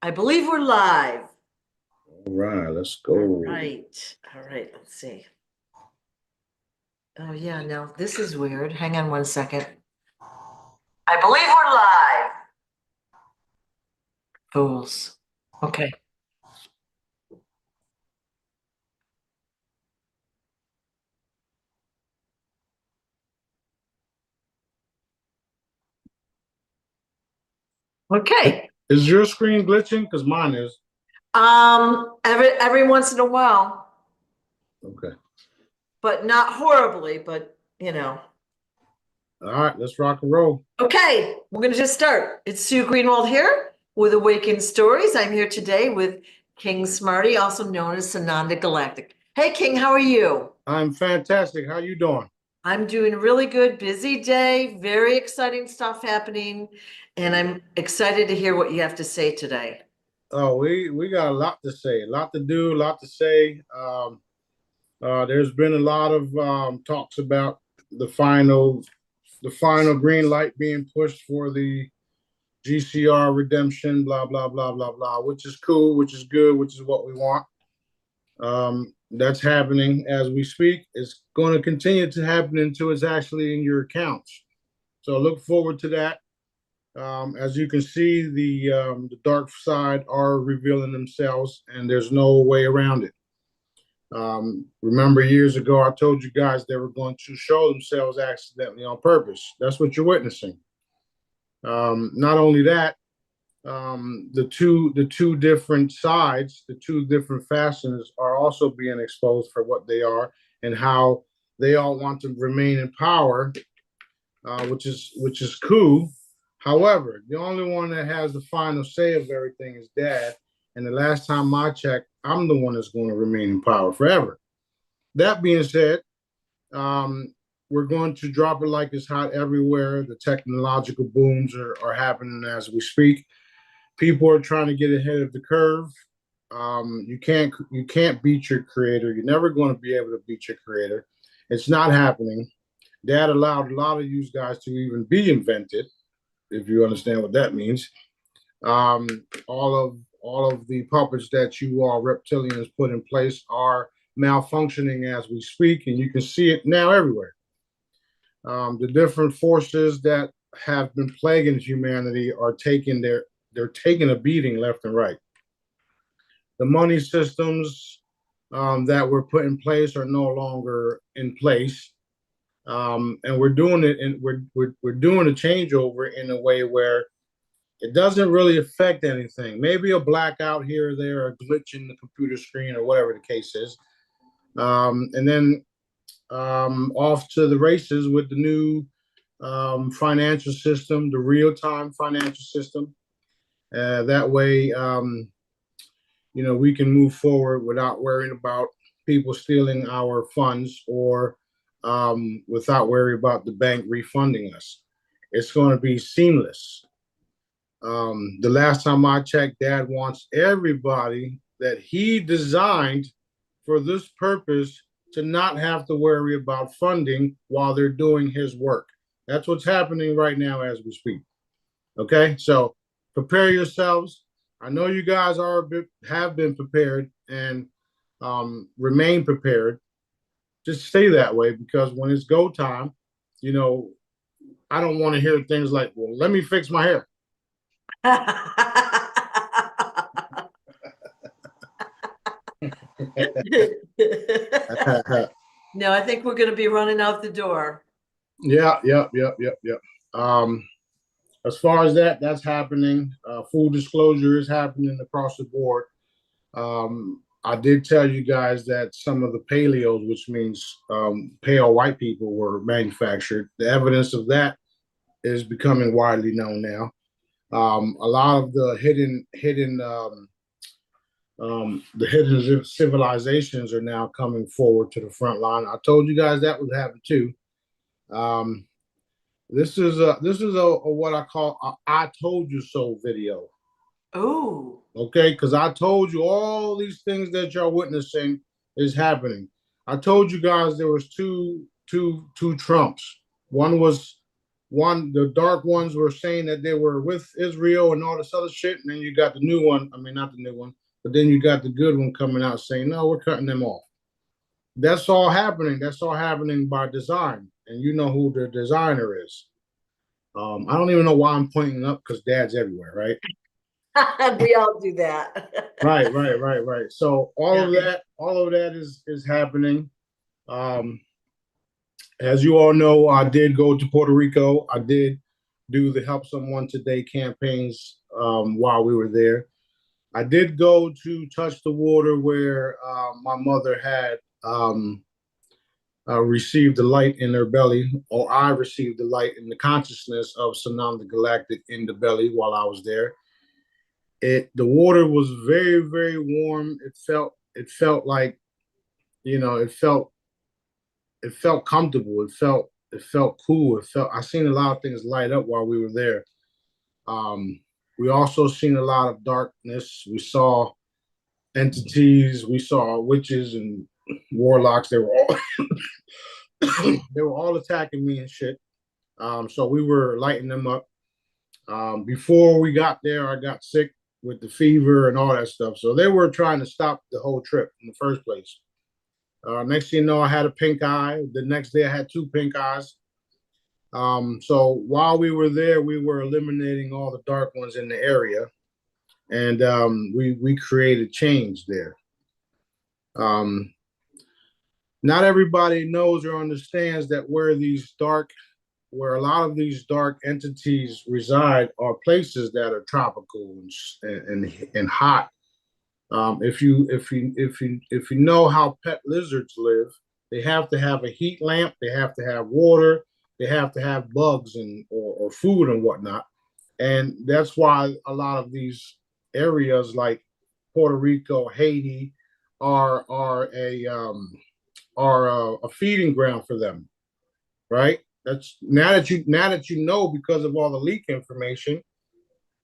I believe we're live. All right, let's go. All right, let's see. Oh yeah, no, this is weird. Hang on one second. I believe we're live. Fools. Okay. Okay. Is your screen glitching? Because mine is. Every once in a while, Okay. but not horribly, but you know. All right, let's rock and roll. Okay, we're gonna just start. It's Sue Greenwald here with Awakened Stories. I'm here today with King Smarty, also known as Sananda Galactic. Hey King, how are you? I'm fantastic. How you doing? I'm doing really good. Busy day, very exciting stuff happening, and I'm excited to hear what you have to say today. Oh, we got a lot to say, a lot to do, a lot to say. There's been a lot of talks about the final green light being pushed for the GCR redemption, blah blah blah blah blah, which is cool, which is good, which is what we want. That's happening as we speak. It's going to continue to happen until it's actually in your accounts. So look forward to that. As you can see, the dark side are revealing themselves, and there's no way around it. Remember years ago, I told you guys they were going to show themselves accidentally on purpose. That's what you're witnessing. Not only that, the two different sides, the two different factions are also being exposed for what they are and how they all want to remain in power, which is cool. However, the only one that has the final say of everything is Dad. And the last time I checked, I'm the one that's going to remain in power forever. That being said, we're going to drop it like it's hot everywhere. The technological booms are happening as we speak. People are trying to get ahead of the curve. You can't beat your creator. You're never going to be able to beat your creator. It's not happening. Dad allowed a lot of you guys to even be invented, if you understand what that means. All of the puppets that you all reptilians put in place are malfunctioning as we speak, and you can see it now everywhere. The different forces that have been plaguing humanity are they're taking a beating left and right. The money systems that were put in place are no longer in place, and we're doing it, and we're doing a changeover in a way where it doesn't really affect anything. Maybe a blackout here or there, a glitch in the computer screen, or whatever the case is, and then off to the races with the new financial system, the real-time financial system. That way, we can move forward without worrying about people stealing our funds or without worry about the bank refunding us. It's going to be seamless. The last time I checked, Dad wants everybody that he designed for this purpose to not have to worry about funding while they're doing his work. That's what's happening right now as we speak. Okay, so prepare yourselves. I know you guys have been prepared and remain prepared. Just stay that way, because when it's go time, I don't want to hear things like, well, let me fix my hair. No, I think we're going to be running out the door. Yeah. As far as that's happening, full disclosure is happening across the board. I did tell you guys that some of the paleos, which means pale white people, were manufactured. The evidence of that is becoming widely known now. A lot of the hidden civilizations are now coming forward to the front line. I told you guys that would happen too. This is a what I call a "I told you so" video. Oh. Okay, because I told you all these things that y'all witnessing is happening. I told you guys there was two Trumps. One was the dark ones were saying that they were with Israel and all this other shit, and then you got the new one. I mean, not the new one, but then you got the good one coming out saying, no, we're cutting them off. That's all happening. That's all happening by design, and you know who the designer is. I don't even know why I'm pointing up because Dad's everywhere, right? We all do that. Right. So all of that is happening. As you all know, I did go to Puerto Rico. I did do the Help Someone Today campaigns while we were there. I did go to touch the water where my mother had received the light in her belly, or I received the light in the consciousness of Sanam the Galactic in the belly while I was there. The water was very, very warm. It felt like, it felt comfortable. It felt cool. I seen a lot of things light up while we were there. We also seen a lot of darkness. We saw entities. We saw witches and warlocks. They were all they were all attacking me and shit. So we were lighting them up. Before we got there, I got sick with the fever and all that stuff. So they were trying to stop the whole trip in the first place. Next thing you know, I had a pink eye. The next day, I had 2 pink eyes. So while we were there, we were eliminating all the dark ones in the area, and we created change there. Not everybody knows or understands that where a lot of these dark entities reside are places that are tropical and hot. If you know how pet lizards live, they have to have a heat lamp, they have to have water, they have to have bugs or food and whatnot, and that's why a lot of these areas like Puerto Rico, Haiti, are a feeding ground for them, right? That's now that you know because of all the leak information.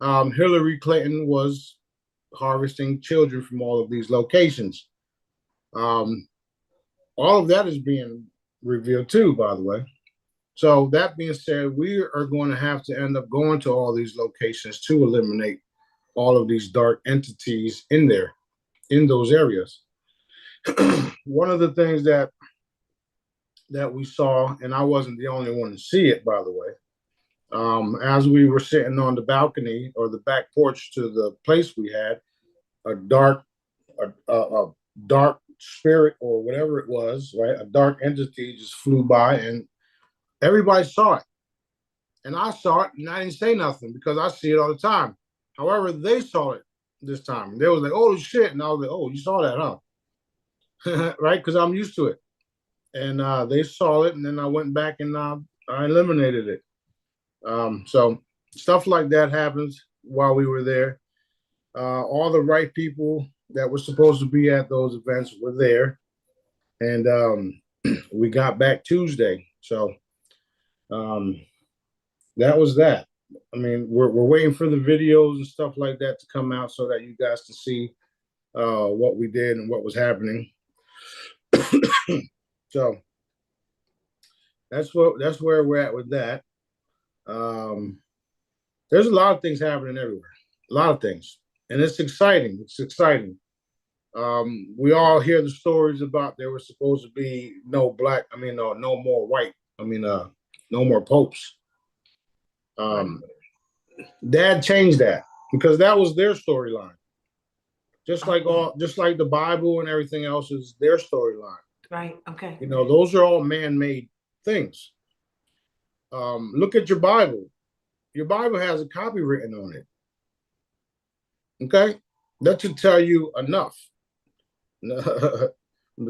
Hillary Clinton was harvesting children from all of these locations. All of that is being revealed too, by the way. So that being said, we are going to have to end up going to all these locations to eliminate all of these dark entities in those areas. One of the things that we saw, and I wasn't the only one to see it, by the way, as we were sitting on the balcony or the back porch to the place we had, a dark spirit or whatever it was, right? A dark entity just flew by and everybody saw it. And I saw it and I didn't say nothing because I see it all the time. However, they saw it this time. They was like, oh shit. And I was like, oh, you saw that, huh? Right? Because I'm used to it. And they saw it and then I went back and I eliminated it. So stuff like that happens while we were there. All the right people that were supposed to be at those events were there. And we got back Tuesday. So that was that. I mean, we're waiting for the videos and stuff like that to come out so that you guys can see what we did and what was happening. So that's where we're at with that. There's a lot of things happening everywhere, a lot of things, and it's exciting. We all hear the stories about there was supposed to be no more white. No more popes. Dad changed that because that was their storyline. Just like the Bible and everything else is their storyline. Right. Okay. Those are all man-made things. Look at your Bible. Your Bible has a copy written on it. Okay? That should tell you enough.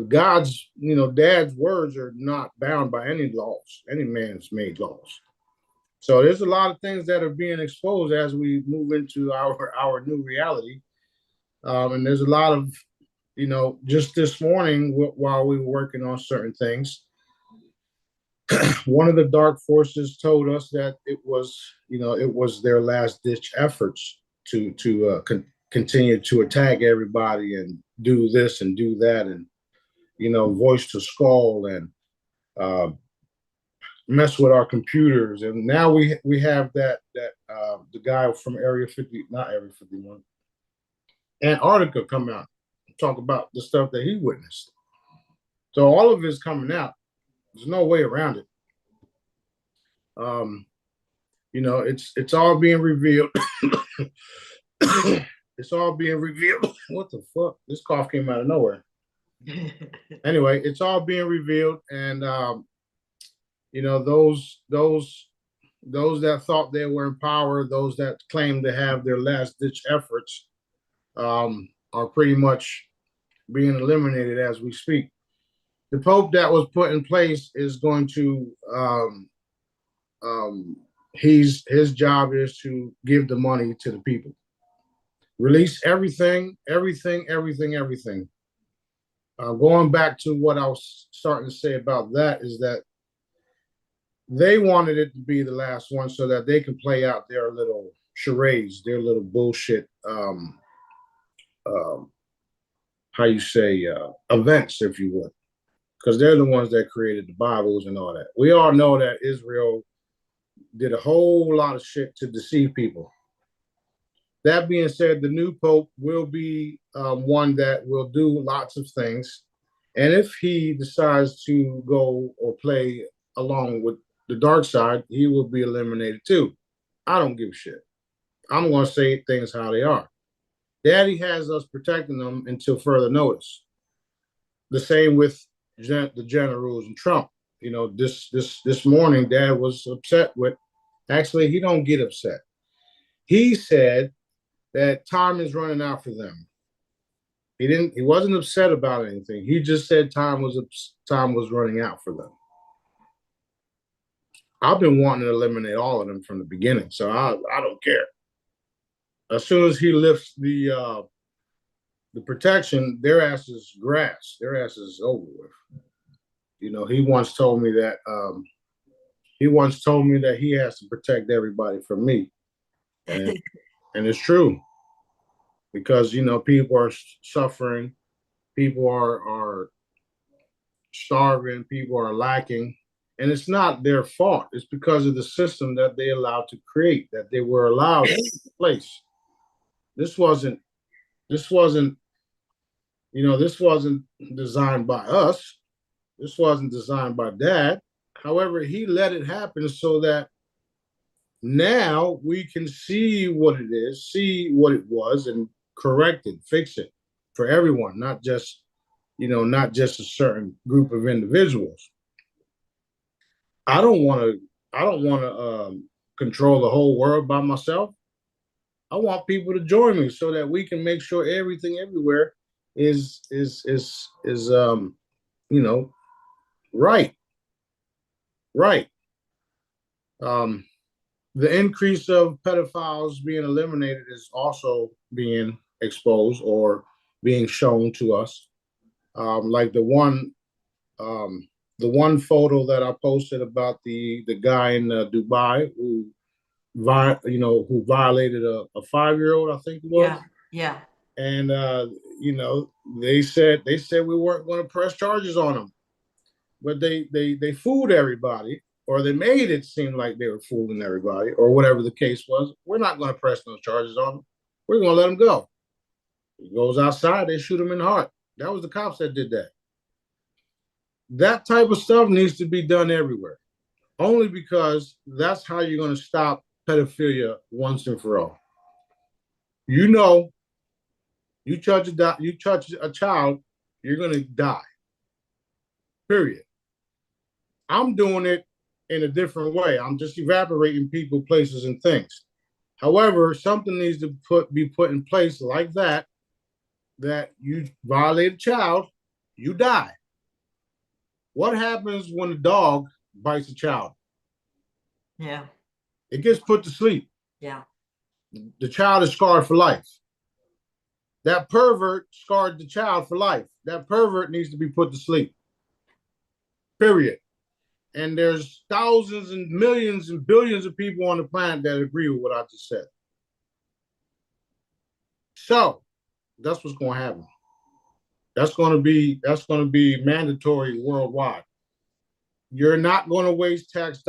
God's, Dad's words are not bound by any laws, any man's made laws. So there's a lot of things that are being exposed as we move into our new reality. And there's a lot of, just this morning while we were working on certain things, one of the dark forces told us that it was their last ditch efforts to continue to attack everybody and do this and do that and voice to skull and mess with our computers. And now we have that the guy from Area 50, not Area 51, Antarctica come out and talk about the stuff that he witnessed. So all of it is coming out. There's no way around it. It's all being revealed. It's all being revealed. What the fuck? This cough came out of nowhere. Anyway, it's all being revealed, and those that thought they were in power, those that claim to have their last ditch efforts, are pretty much being eliminated as we speak. The Pope that was put in place is going to his job is to give the money to the people. Release everything. Going back to what I was starting to say about that is that they wanted it to be the last one so that they can play out their little charades, their little bullshit, events, if you would, because they're the ones that created the Bibles and all that. We all know that Israel did a whole lot of shit to deceive people. That being said, the new Pope will be one that will do lots of things. And if he decides to go or play along with the dark side, he will be eliminated too. I don't give a shit. I'm going to say things how they are. Daddy has us protecting them until further notice. The same with the generals and Trump. This morning, Dad was upset with. Actually, he don't get upset. He said that time is running out for them. He wasn't upset about anything. He just said time was running out for them. I've been wanting to eliminate all of them from the beginning, so I don't care. As soon as he lifts the protection, their ass is grass. Their ass is over with. He once told me that he has to protect everybody from me, and it's true, because people are suffering, people are starving, people are lacking, and it's not their fault. It's because of the system that they allowed to create, that they were allowed in place. This wasn't designed by us. This wasn't designed by Dad. However, he let it happen so that now we can see what it is, see what it was, and correct it, fix it for everyone, not just a certain group of individuals. I don't want to control the whole world by myself. I want people to join me so that we can make sure everything everywhere is right. The increase of pedophiles being eliminated is also being exposed or being shown to us. Like the one photo that I posted about the guy in Dubai who violated a 5-year-old, I think it was. Yeah. And they said we weren't going to press charges on him, but they fooled everybody, or they made it seem like they were fooling everybody, or whatever the case was. We're not going to press those charges on him. We're going to let him go. He goes outside, they shoot him in the heart. That was the cops that did that. That type of stuff needs to be done everywhere, only because that's how you're going to stop pedophilia once and for all. You touch a child, you're going to die. Period. I'm doing it in a different way. I'm just evaporating people, places, and things. However, something needs to be put in place like that you violate a child, you die. What happens when a dog bites a child? Yeah. It gets put to sleep. Yeah. The child is scarred for life. That pervert scarred the child for life. That pervert needs to be put to sleep. Period. And there's thousands and millions and billions of people on the planet that agree with what I just said. So that's what's going to happen. That's going to be mandatory worldwide. You're not going to waste tax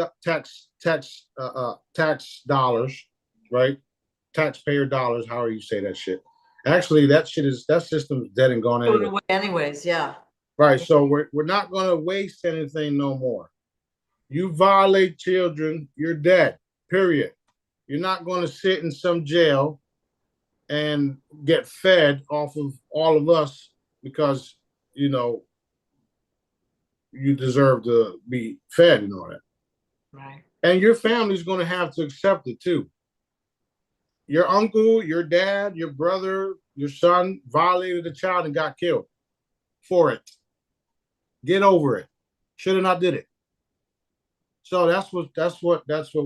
dollars, right? Taxpayer dollars, however you say that shit. Actually, that system's dead and gone Going anyway. away anyways, yeah. Right. So we're not going to waste anything no more. You violate children, you're dead. Period. You're not going to sit in some jail and get fed off of all of us because you know you deserve to be fed and all that. Right. And your family's going to have to accept it too. Your uncle, your dad, your brother, your son violated a child and got killed for it. Get over it. Should have not did it. So that's what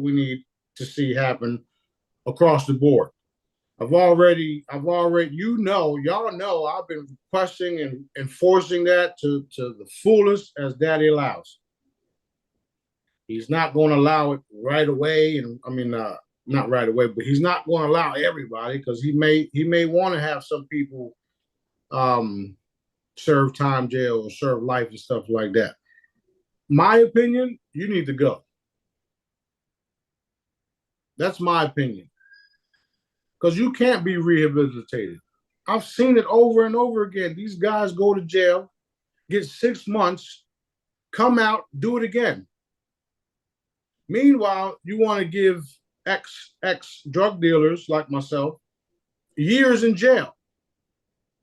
we need to see happen across the board. Y'all know, I've been requesting and enforcing that to the fullest as daddy allows. He's not going to allow it right away. And I mean, not right away, but he's not going to allow everybody because he may want to have some people serve time jail or serve life and stuff like that. My opinion, you need to go. That's my opinion. Because you can't be rehabilitated. I've seen it over and over again. These guys go to jail, get 6 months, come out, do it again. Meanwhile, you want to give ex drug dealers like myself years in jail.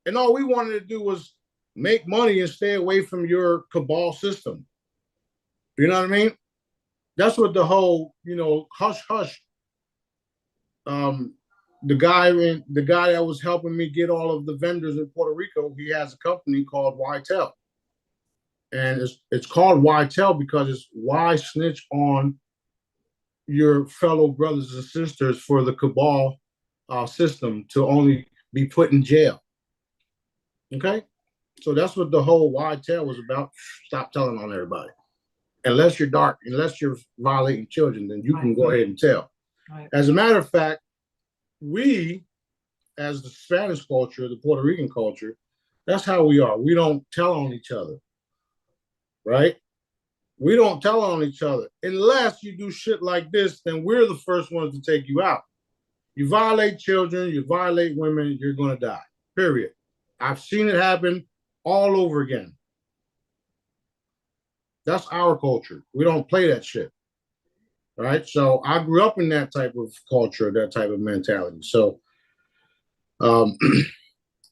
And all we wanted to do was make money and stay away from your cabal system. You know what I mean? That's what the whole, hush hush. The guy that was helping me get all of the vendors in Puerto Rico, he has a company called Ytel. And it's called Ytel because it's why snitch on your fellow brothers and sisters for the cabal system to only be put in jail. Okay? So that's what the whole Ytel was about. Stop telling on everybody. Unless you're dark, unless you're violating children, then you can go ahead and tell. Right. As a matter of fact, we, as the Spanish culture, the Puerto Rican culture, that's how we are. We don't tell on each other, right? We don't tell on each other. Unless you do shit like this, then we're the first ones to take you out. You violate children, you violate women, you're going to die, period. I've seen it happen all over again. That's our culture. We don't play that shit. Right. So I grew up in that type of culture, that type of mentality. So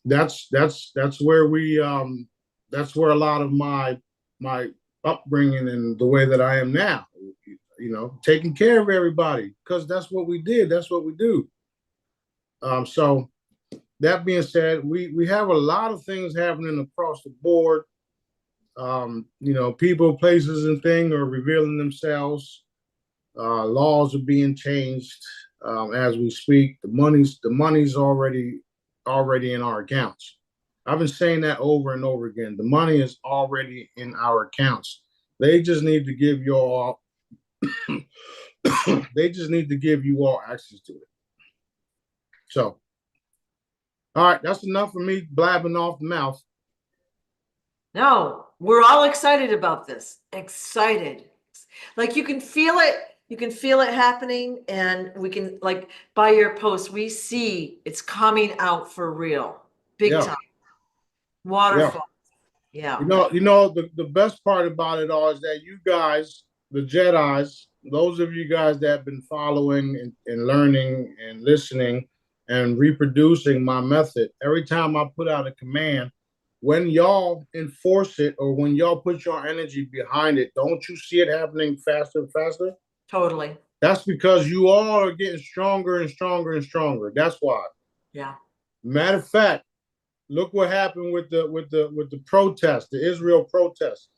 that's where that's where a lot of my upbringing and the way that I am now, taking care of everybody, because that's what we did. That's what we do. So that being said, we have a lot of things happening across the board. People, places, and things are revealing themselves. Laws are being changed as we speak. The money's already in our accounts. I've been saying that over and over again. The money is already in our accounts. They just need to give you all. They just need to give you all access to it. So, all right, that's enough for me blabbing off the mouth. No, we're all excited about this. Excited. Like you can feel it. You can feel it happening, and we can, like, by your post, we see it's coming out for real. Big time. Waterfall. Yeah. The best part about it all is that you guys, the Jedis, those of you guys that have been following and learning and listening and reproducing my method, every time I put out a command, when y'all enforce it or when y'all put your energy behind it, don't you see it happening faster and faster? Totally. That's because you all are getting stronger and stronger and stronger. That's why. Yeah. Matter of fact, look what happened with the protest, the Israel protest.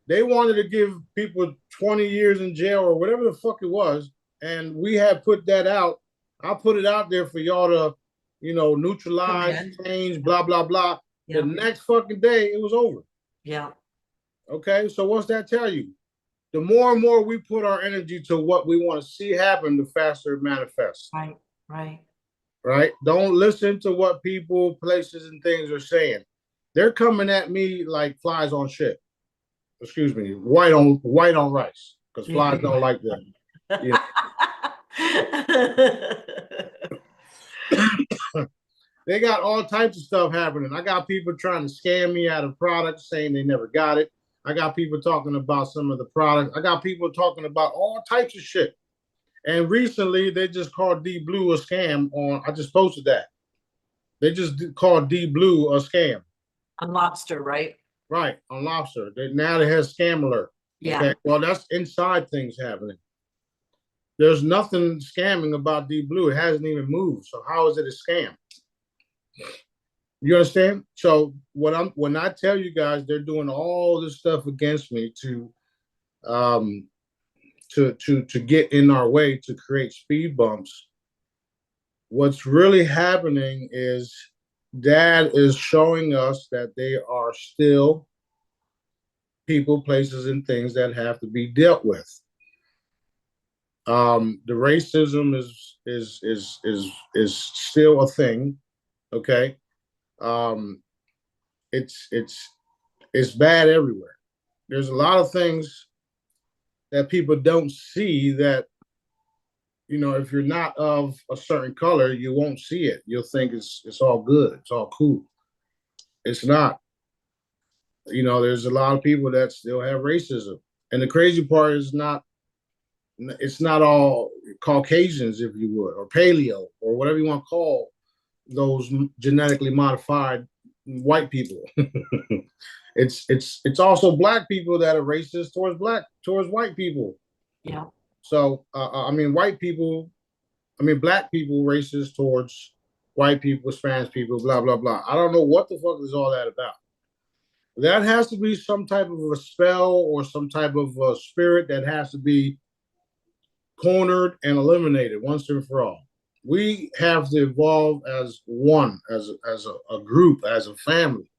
They wanted to give people 20 years in jail or whatever the fuck it was, and we had put that out. I put it out there for y'all to, neutralize, change, blah blah blah. Yeah. The next fucking day, it was over. Yeah. Okay, so what's that tell you? The more and more we put our energy to what we want to see happen, the faster it manifests. Right? Don't listen to what people, places, and things are saying. They're coming at me like flies on shit. excuse me, white on rice, because flies don't like that. You know. They got all types of stuff happening. I got people trying to scam me out of products, saying they never got it. I got people talking about some of the products. I got people talking about all types of shit. And recently, they just called D Blue a scam. I just posted that. They just called D Blue a scam. On lobster, right? Right, on lobster. Now they have scam alert. Yeah. Okay, well, that's inside things happening. There's nothing scamming about D Blue. It hasn't even moved. So how is it a scam? You understand? So when I tell you guys they're doing all this stuff against me to get in our way to create speed bumps, what's really happening is Dad is showing us that they are still people, places, and things that have to be dealt with. The racism is still a thing. Okay. Um, it's bad everywhere. There's a lot of things that people don't see that, if you're not of a certain color, you won't see it. You'll think it's all good, it's all cool. It's not. There's a lot of people that still have racism. And the crazy part is it's not all Caucasians, if you would, or paleo, or whatever you want to call those genetically modified white people. It's also black people that are racist towards white people. Yeah. So black people racist towards white people, Spanish people, blah blah blah. I don't know what the fuck is all that about. That has to be some type of a spell or some type of a spirit that has to be cornered and eliminated once and for all. We have to evolve as one, as a group, as a family.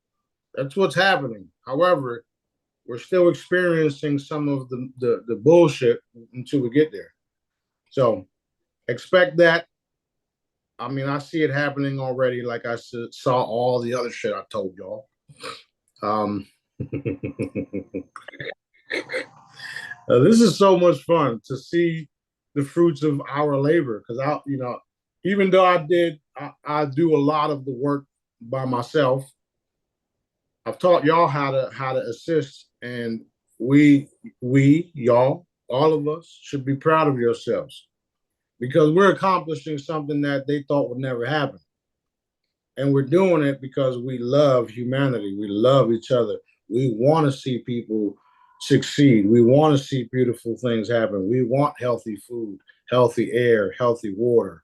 That's what's happening. However, we're still experiencing some of the bullshit until we get there. So expect that. I see it happening already. Like I saw all the other shit I told y'all. This is so much fun to see the fruits of our labor, because even though I do a lot of the work by myself. I've taught y'all how to assist, and y'all, all of us should be proud of yourselves, because we're accomplishing something that they thought would never happen. And we're doing it because we love humanity. We love each other. We want to see people succeed. We want to see beautiful things happen. We want healthy food, healthy air, healthy water.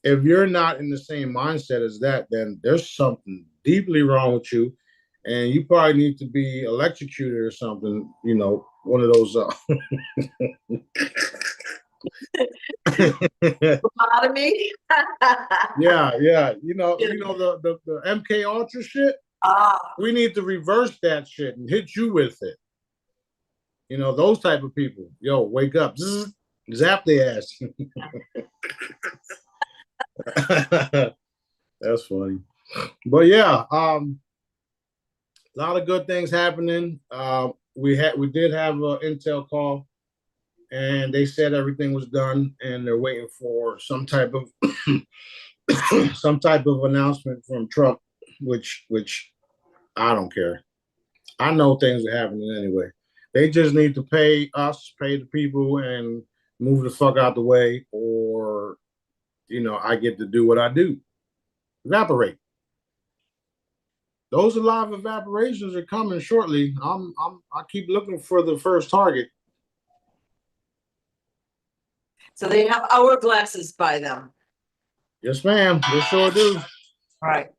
If you're not in the same mindset as that, then there's something deeply wrong with you, and you probably need to be electrocuted or something. One of those. Lobotomy? Yeah. The MK Ultra shit. We need to reverse that shit and hit you with it. Those type of people. Yo, wake up. Zzz, zap their ass. That's funny. But yeah, a lot of good things happening. We did have an intel call, and they said everything was done, and they're waiting for some type of announcement from Trump, which I don't care. I know things are happening anyway. They just need to pay the people, and move the fuck out the way, or I get to do what I do. Evaporate. Those live evaporations are coming shortly. I keep looking for the first target. So they have hourglasses by them. Yes, ma'am. They sure do. All right.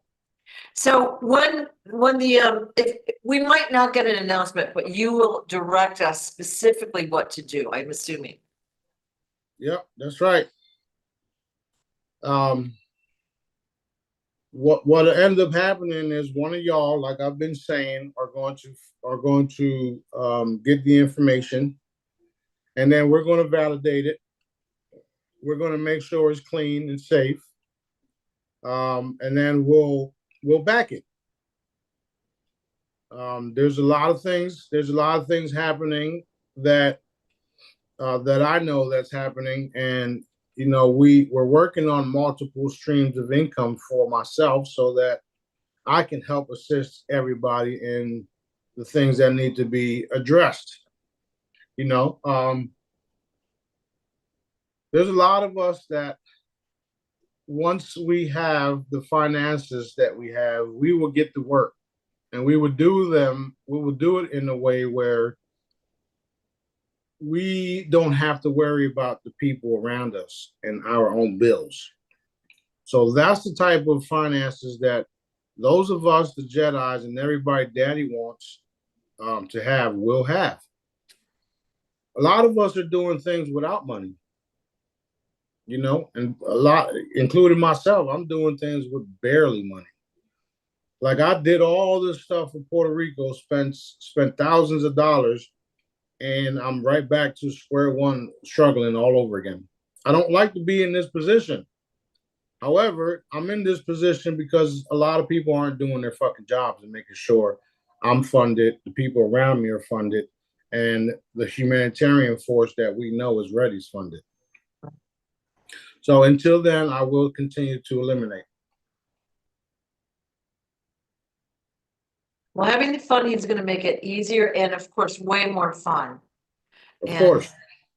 So when if we might not get an announcement, but you will direct us specifically what to do, I'm assuming. Yep, that's right. What end up happening is one of y'all, like I've been saying, are going to get the information, and then we're going to validate it. We're going to make sure it's clean and safe, and then we'll back it. There's a lot of things. There's a lot of things happening that that I know that's happening, and we're working on multiple streams of income for myself so that I can help assist everybody in the things that need to be addressed. You know, there's a lot of us that once we have the finances that we have, we will get to work, and we would do them. We will do it in a way where we don't have to worry about the people around us and our own bills. So that's the type of finances that those of us, the Jedis, and everybody Daddy wants to have, will have. A lot of us are doing things without money, and a lot, including myself, I'm doing things with barely money. Like I did all this stuff in Puerto Rico, spent thousands of dollars, and I'm right back to square one, struggling all over again. I don't like to be in this position. However, I'm in this position because a lot of people aren't doing their fucking jobs and making sure I'm funded, the people around me are funded, and the humanitarian force that we know is ready is funded. So until then, I will continue to eliminate. Well, having the funding is going to make it easier and, of course, way more fun. Of course.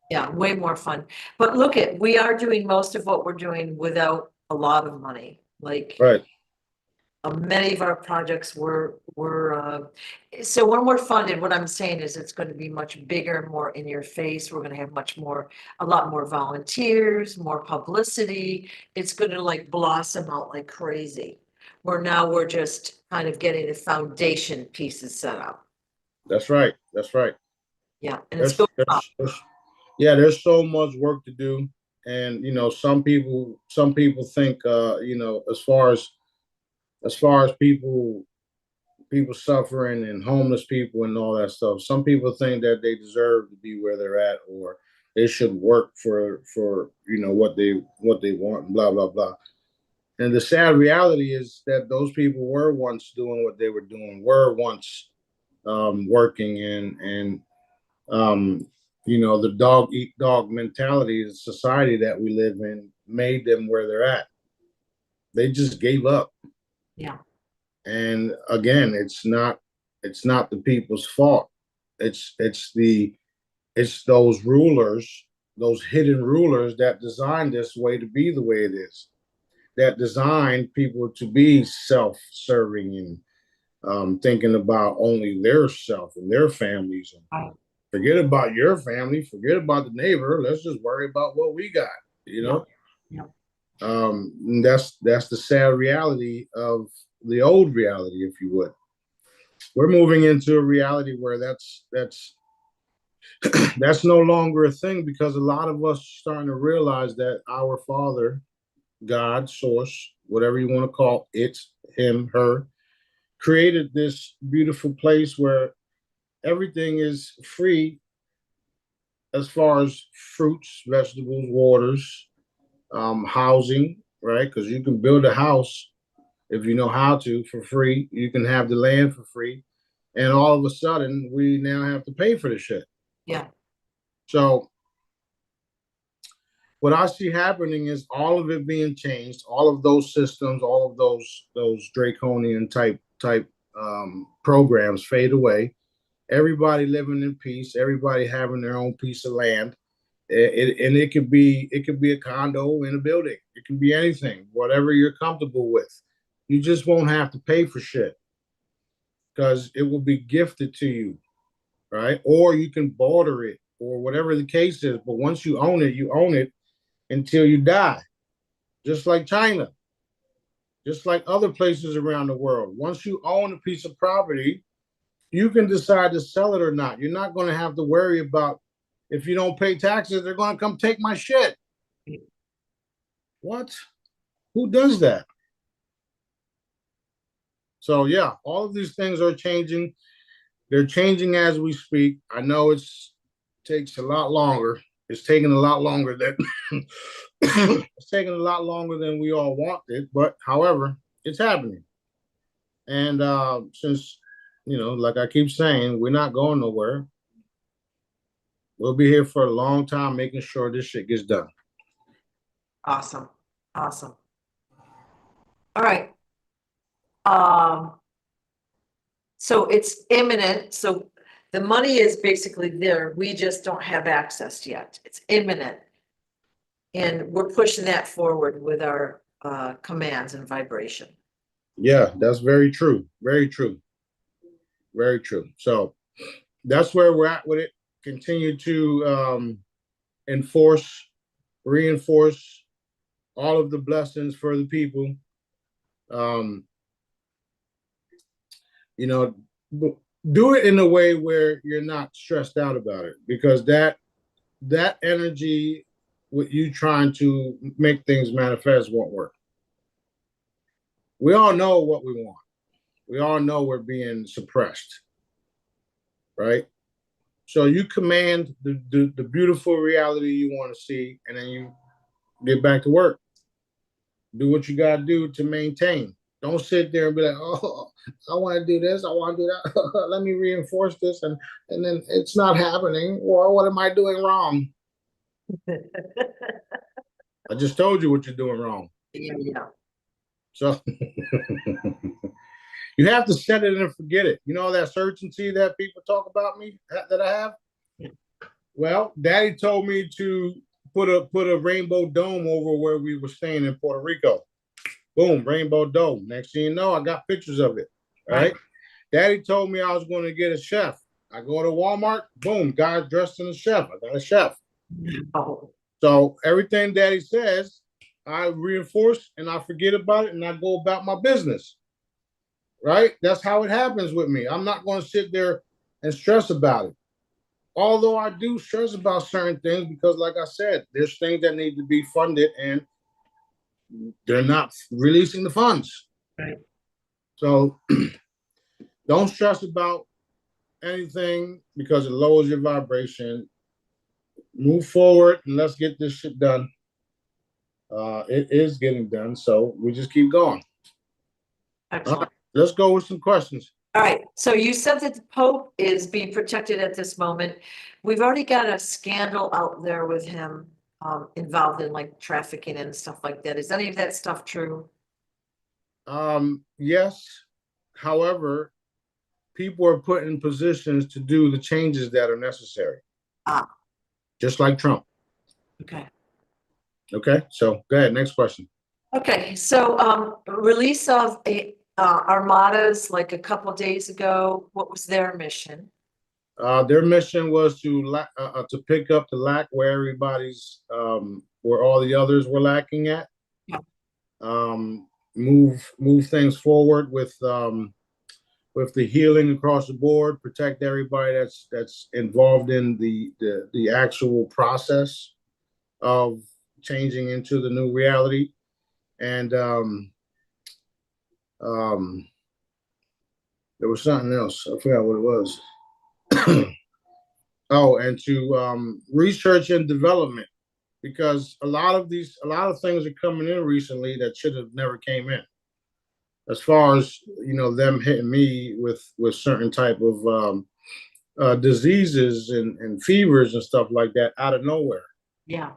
Yeah, way more fun. But look we are doing most of what we're doing without a lot of money. Like right. Many of our projects were so when we're funded, what I'm saying is it's going to be much bigger, more in your face. We're going to have a lot more volunteers, more publicity. It's going to like blossom out like crazy. Where now we're just kind of getting the foundation pieces set up. That's right. That's right. Yeah, and it's going up. There's so much work to do, and some people think as far as people suffering and homeless people and all that stuff, some people think that they deserve to be where they're at, or they should work for what they want, blah blah blah. And the sad reality is that those people were once doing what they were doing, were once working, and the dog eat dog mentality of society that we live in made them where they're at. They just gave up. Yeah. And again, it's not the people's fault. It's those rulers, those hidden rulers that designed this way to be the way it is, that designed people to be self-serving and thinking about only their self and their families. And forget about your family, forget about the neighbor. Let's just worry about what we got, Yeah. That's the sad reality of the old reality, if you would. We're moving into a reality where that's no longer a thing, because a lot of us are starting to realize that our Father, God, source, whatever you want to call it, him, her, created this beautiful place where everything is free as far as fruits, vegetables, waters, housing, right? Because you can build a house if you know how to for free. You can have the land for free. And all of a sudden, we now have to pay for the shit. Yeah. So what I see happening is all of it being changed, all of those systems, all of those draconian type programs fade away. Everybody living in peace, everybody having their own piece of land. And it could be a condo in a building. It can be anything, whatever you're comfortable with. You just won't have to pay for shit because it will be gifted to you, right? Or you can barter it or whatever the case is. But once you own it until you die, just like China, just like other places around the world. Once you own a piece of property, you can decide to sell it or not. You're not going to have to worry about, if you don't pay taxes, they're going to come take my shit. What? Who does that? So yeah, all of these things are changing. They're changing as we speak. I know takes a lot longer. It's taking a lot longer than it's taking a lot longer than we all wanted, but however, it's happening. And since like I keep saying, we're not going nowhere. We'll be here for a long time making sure this shit gets done. Awesome. Awesome. All right. So it's imminent. So the money is basically there. We just don't have access yet. It's imminent. And we're pushing that forward with our commands and vibration. Yeah, that's very true. Very true. Very true. So that's where we're at with it. Continue to reinforce all of the blessings for the people. Do it in a way where you're not stressed out about it, because that energy with you trying to make things manifest won't work. We all know what we want. We all know we're being suppressed, right? So you command the beautiful reality you want to see, and then you get back to work. Do what you got to do to maintain. Don't sit there and be like, oh, I want to do this, I want to do that. Let me reinforce this, and then it's not happening. Well, what am I doing wrong? I just told you what you're doing wrong. Yeah. So you have to set it and forget it. You know that certainty that people talk about me that I have? Yeah. Well, Daddy told me to put a rainbow dome over where we were staying in Puerto Rico. Boom, rainbow dome. Next thing you know, I got pictures of it. Right? Daddy told me I was going to get a chef. I go to Walmart, boom, guy's dressed in a chef. I got a chef. Oh. So everything Daddy says, I reinforce and I forget about it and I go about my business. Right? That's how it happens with me. I'm not going to sit there and stress about it. Although I do stress about certain things because, like I said, there's things that need to be funded and they're not releasing the funds. Right. So don't stress about anything because it lowers your vibration. Move forward and let's get this shit done. It is getting done, so we just keep going. Excellent. Right, let's go with some questions. All right. So you said that the Pope is being protected at this moment. We've already got a scandal out there with him involved in like trafficking and stuff like that. Is any of that stuff true? Yes. However, people are put in positions to do the changes that are necessary. Just like Trump. Okay. Okay. So go ahead. Next question. Okay. So release of Armadas like a couple of days ago. What was their mission? Their mission was to pick up the lack where everybody's where all the others were lacking at. Yeah. Move things forward with the healing across the board, protect everybody that's involved in the actual process of changing into the new reality. And there was something else. I forgot what it was. Oh, and to research and development, because a lot of things are coming in recently that should have never came in. As far as them hitting me with certain type of diseases and fevers and stuff like that out of nowhere. Yeah.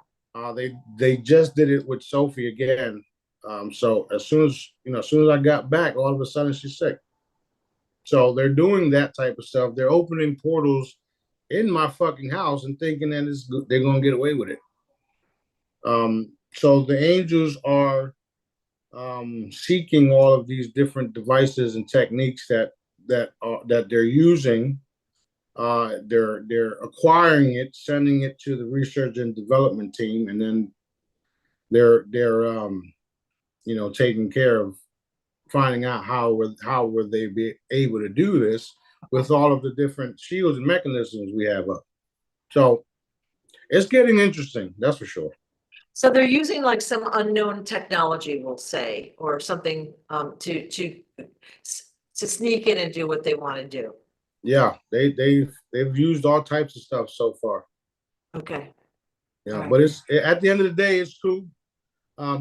They just did it with Sophie again. So as soon as I got back, all of a sudden she's sick. So they're doing that type of stuff. They're opening portals in my fucking house and thinking that they're gonna get away with it. So the angels are seeking all of these different devices and techniques that they're using. They're acquiring it, sending it to the research and development team, and then they're taking care of finding out how would they be able to do this with all of the different shields and mechanisms we have up. So it's getting interesting, that's for sure. So they're using like some unknown technology, we'll say, or something to sneak in and do what they want to do. Yeah, they've used all types of stuff so far. Okay. Yeah, right. But it's at the end of the day, it's cool.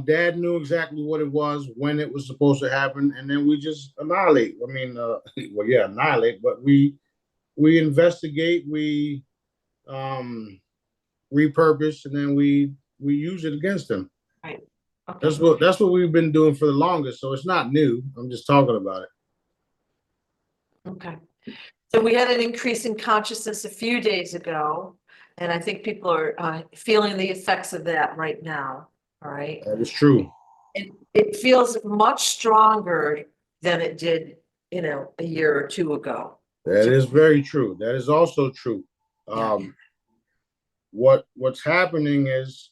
Dad knew exactly what it was, when it was supposed to happen, and then we just annihilate. I mean, well, yeah, annihilate, but we investigate, we um, repurpose, and then we use it against them. Right. Okay. That's what we've been doing for the longest. So it's not new. I'm just talking about it. Okay. So we had an increase in consciousness a few days ago, and I think people are feeling the effects of that right now. All right. That is true. It feels much stronger than it did, a year or two ago. That is very true. That is also true. Yeah. What's happening is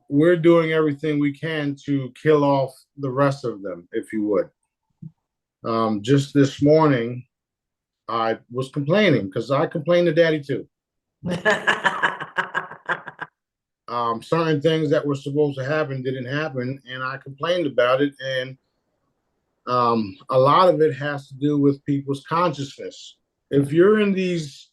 we're doing everything we can to kill off the rest of them, if you would. Just this morning, I was complaining because I complained to Daddy too. Certain things that were supposed to happen didn't happen, and I complained about it. And a lot of it has to do with people's consciousness. If you're in these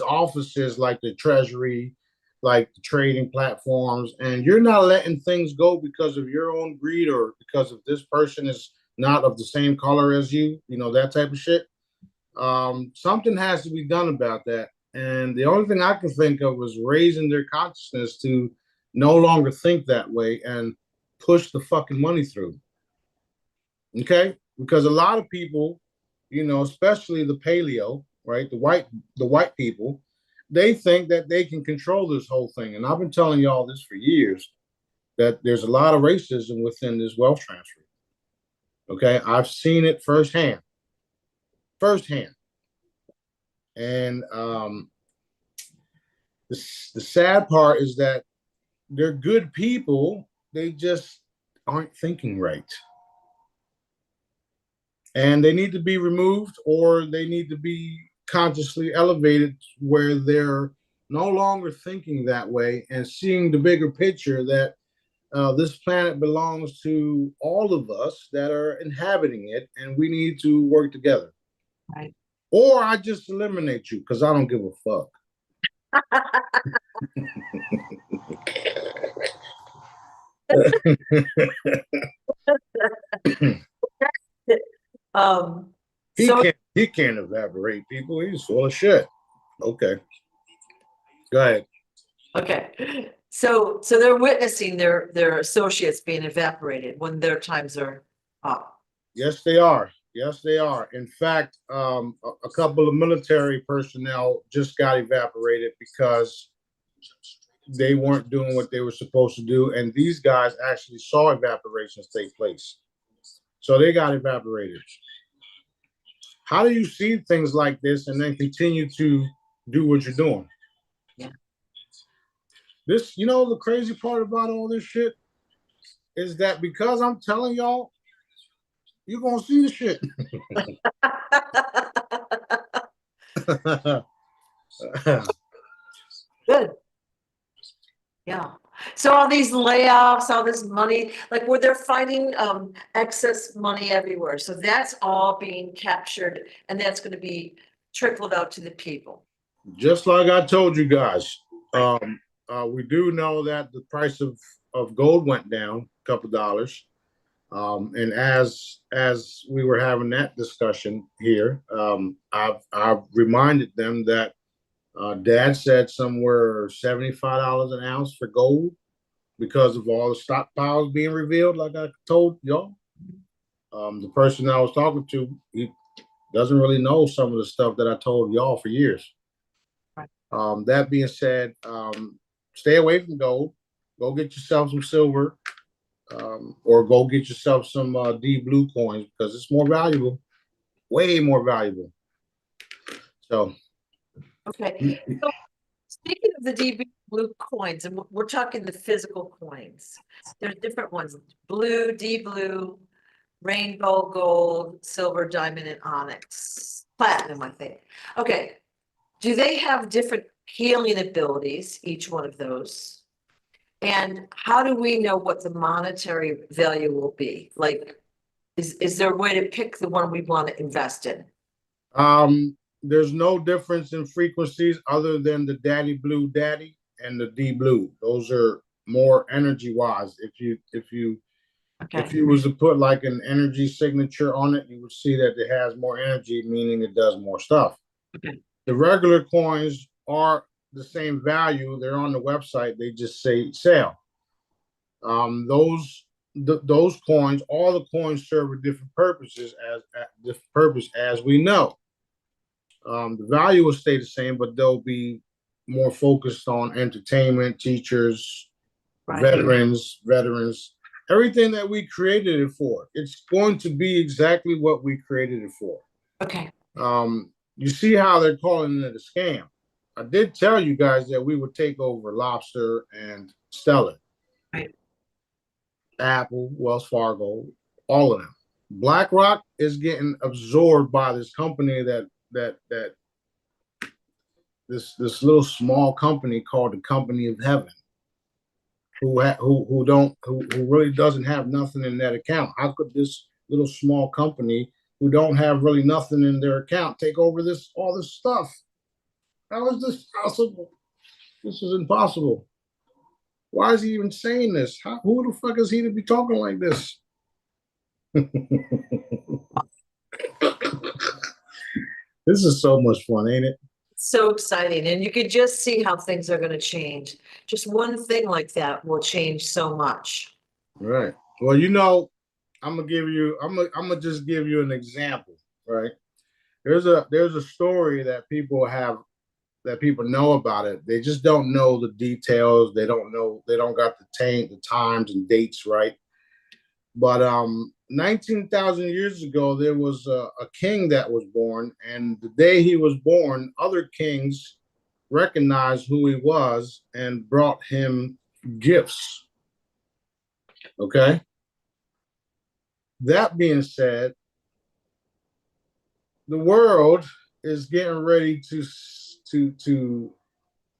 offices like the Treasury, like the trading platforms, and you're not letting things go because of your own greed or because of this person is not of the same color as you, that type of shit. Something has to be done about that. And the only thing I can think of was raising their consciousness to no longer think that way and push the fucking money through. Okay? Because a lot of people, especially the paleo, right? The white people, they think that they can control this whole thing. And I've been telling y'all this for years, that there's a lot of racism within this wealth transfer. Okay? I've seen it firsthand. And the sad part is that they're good people, they just aren't thinking right. And they need to be removed, or they need to be consciously elevated where they're no longer thinking that way and seeing the bigger picture that this planet belongs to all of us that are inhabiting it, and we need to work together. Right. Or I just eliminate you because I don't give a fuck. He can't evaporate people. He's full of shit. Okay. Go ahead. Okay. So they're witnessing their associates being evaporated when their times are up. Yes, they are. Yes, they are. In fact, a couple of military personnel just got evaporated because they weren't doing what they were supposed to do. And these guys actually saw evaporations take place. So they got evaporated. How do you see things like this and then continue to do what you're doing? Yeah. This, the crazy part about all this shit is that because I'm telling y'all, you're going to see the shit. Good. Yeah. So all these layoffs, all this money, like where they're finding excess money everywhere. So that's all being captured, and that's going to be trickled out to the people. Just like I told you guys, we do know that the price of gold went down a couple dollars. And as we were having that discussion here, I've reminded them that Dad said somewhere $75 an ounce for gold because of all the stockpiles being revealed, like I told y'all. The person I was talking to, he doesn't really know some of the stuff that I told y'all for years. Right. That being said, stay away from gold. Go get yourself some silver. Or go get yourself some D blue coins because it's more valuable, way more valuable. So, okay. So speaking of the D blue coins, and we're talking the physical coins, there's different ones: blue, D blue, rainbow, gold, silver, diamond, and onyx, platinum, I think. Okay. Do they have different healing abilities, each one of those? And how do we know what the monetary value will be? Like, is there a way to pick the one we want to invest in? There's no difference in frequencies other than the daddy blue daddy and the D blue. Those are more energy wise. If you was to put like an energy signature on it, you would see that it has more energy, meaning it does more stuff. Okay. The regular coins are the same value. They're on the website. They just say sale. Those coins, all the coins serve a different purposes as we know. The value will stay the same, but they'll be more focused on entertainment, teachers, veterans, everything that we created it for. It's going to be exactly what we created it for. Okay. You see how they're calling it a scam. I did tell you guys that we would take over Lobster and Stellar. Right. Apple, Wells Fargo, all of them. BlackRock is getting absorbed by this company that this little small company called the Company of Heaven, who really doesn't have nothing in that account. How could this little small company who don't have really nothing in their account take over all this stuff? How is this possible? This is impossible. Why is he even saying this? Who the fuck is he to be talking like this? This is so much fun, ain't it? So exciting. And you could just see how things are going to change. Just one thing like that will change so much. Right. Well, I'm gonna just give you an example, right? There's a story that people know about it. They just don't know the details. They don't got the times and dates right. But 19,000 years ago, there was a king that was born, and the day he was born, other kings recognized who he was and brought him gifts. Okay. That being said, the world is getting ready to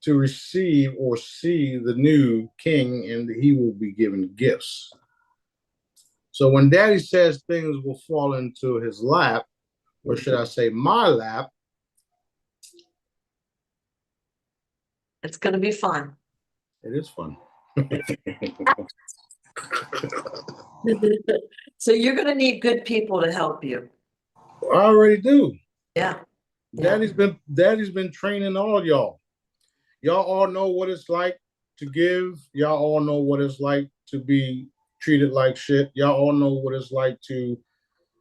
receive or see the new king, and he will be given gifts. So when Daddy says things will fall into his lap, or should I say my lap, it's going to be fun. It is fun. So you're going to need good people to help you. I already do. Yeah. Daddy's been training all y'all. Y'all all know what it's like to give. Y'all all know what it's like to be treated like shit. Y'all all know what it's like to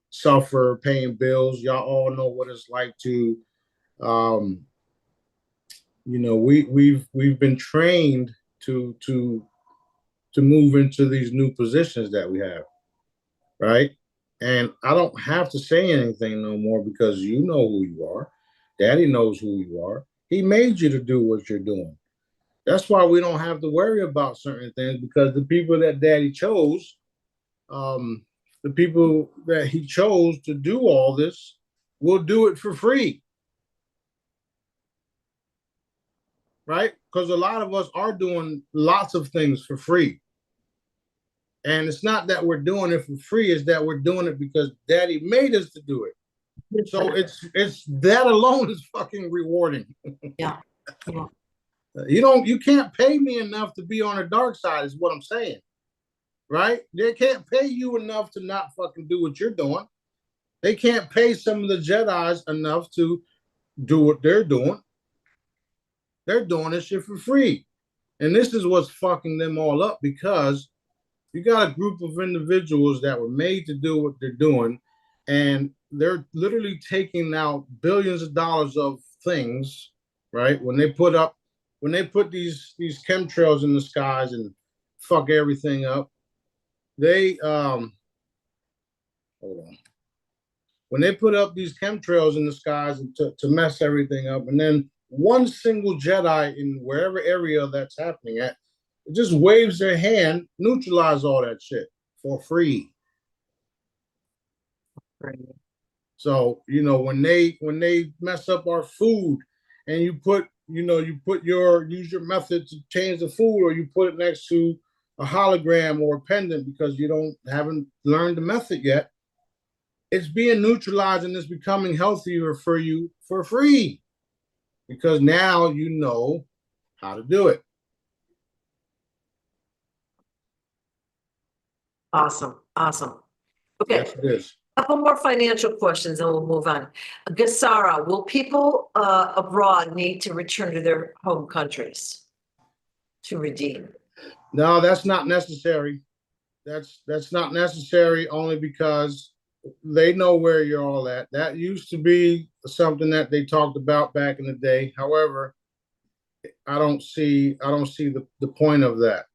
suffer paying bills. Y'all all know what it's like to we've been trained to move into these new positions that we have, right? And I don't have to say anything no more because you know who you are. Daddy knows who you are. He made you to do what you're doing. That's why we don't have to worry about certain things, because the people that Daddy chose, the people that he chose to do all this will do it for free. Right? Because a lot of us are doing lots of things for free. And it's not that we're doing it for free, it's that we're doing it because Daddy made us to do it. So it's that alone is fucking rewarding. Yeah. You can't pay me enough to be on the dark side, is what I'm saying. Right? They can't pay you enough to not fucking do what you're doing. They can't pay some of the Jedis enough to do what they're doing. They're doing this shit for free. And this is what's fucking them all up, because you got a group of individuals that were made to do what they're doing, and they're literally taking out billions of dollars of things, right? When they put these chemtrails in the skies and fuck everything up, they hold on. When they put up these chemtrails in the skies and to mess everything up, and then one single Jedi in wherever area that's happening at, it just waves their hand, neutralize all that shit for free. Right. So, when they mess up our food and you use your method to change the food, or you put it next to a hologram or a pendant because you haven't learned the method yet, it's being neutralized and it's becoming healthier for you for free, because now you know how to do it. Awesome, awesome. Okay, Yes, it is. couple more financial questions and we'll move on. Gasara, will people abroad need to return to their home countries to redeem? No, that's not necessary. That's not necessary only because they know where you're all at. That used to be something that they talked about back in the day. However, I don't see the point of that.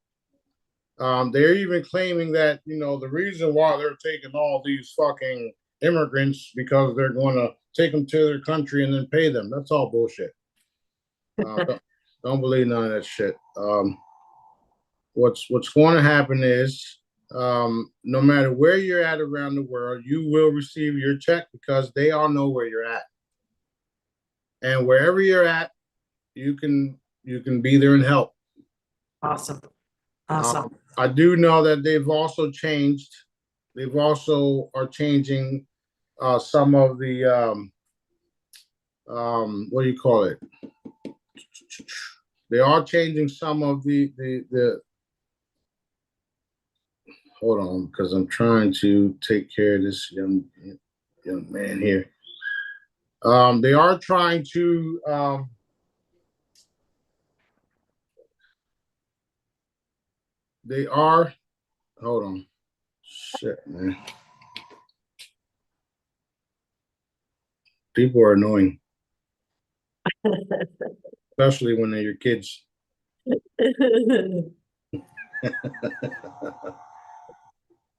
They're even claiming that, the reason why they're taking all these fucking immigrants because they're going to take them to their country and then pay them. That's all bullshit. Don't believe none of that shit. What's going to happen is, no matter where you're at around the world, you will receive your check because they all know where you're at, and wherever you're at, you can be there and help. Awesome, awesome. I do know that they've also changed. They've also are changing some of the what do you call it? They are changing some of the hold on, because I'm trying to take care of this young man here. They are trying to they are hold on. Shit, man. People are annoying, especially when they're your kids.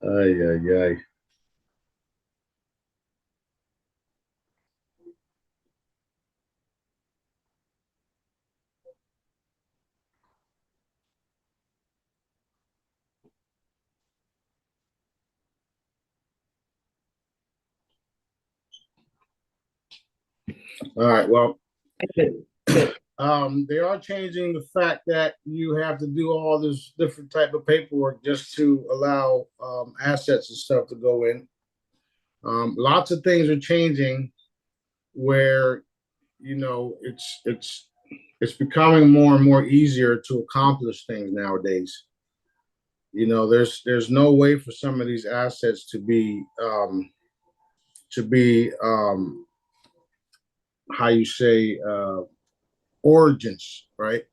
Ay, ay, ay. All right, well, Good, good. they are changing the fact that you have to do all this different type of paperwork just to allow assets and stuff to go in. Lots of things are changing where it's becoming more and more easier to accomplish things nowadays. There's no way for some of these assets to be how you say origins, right?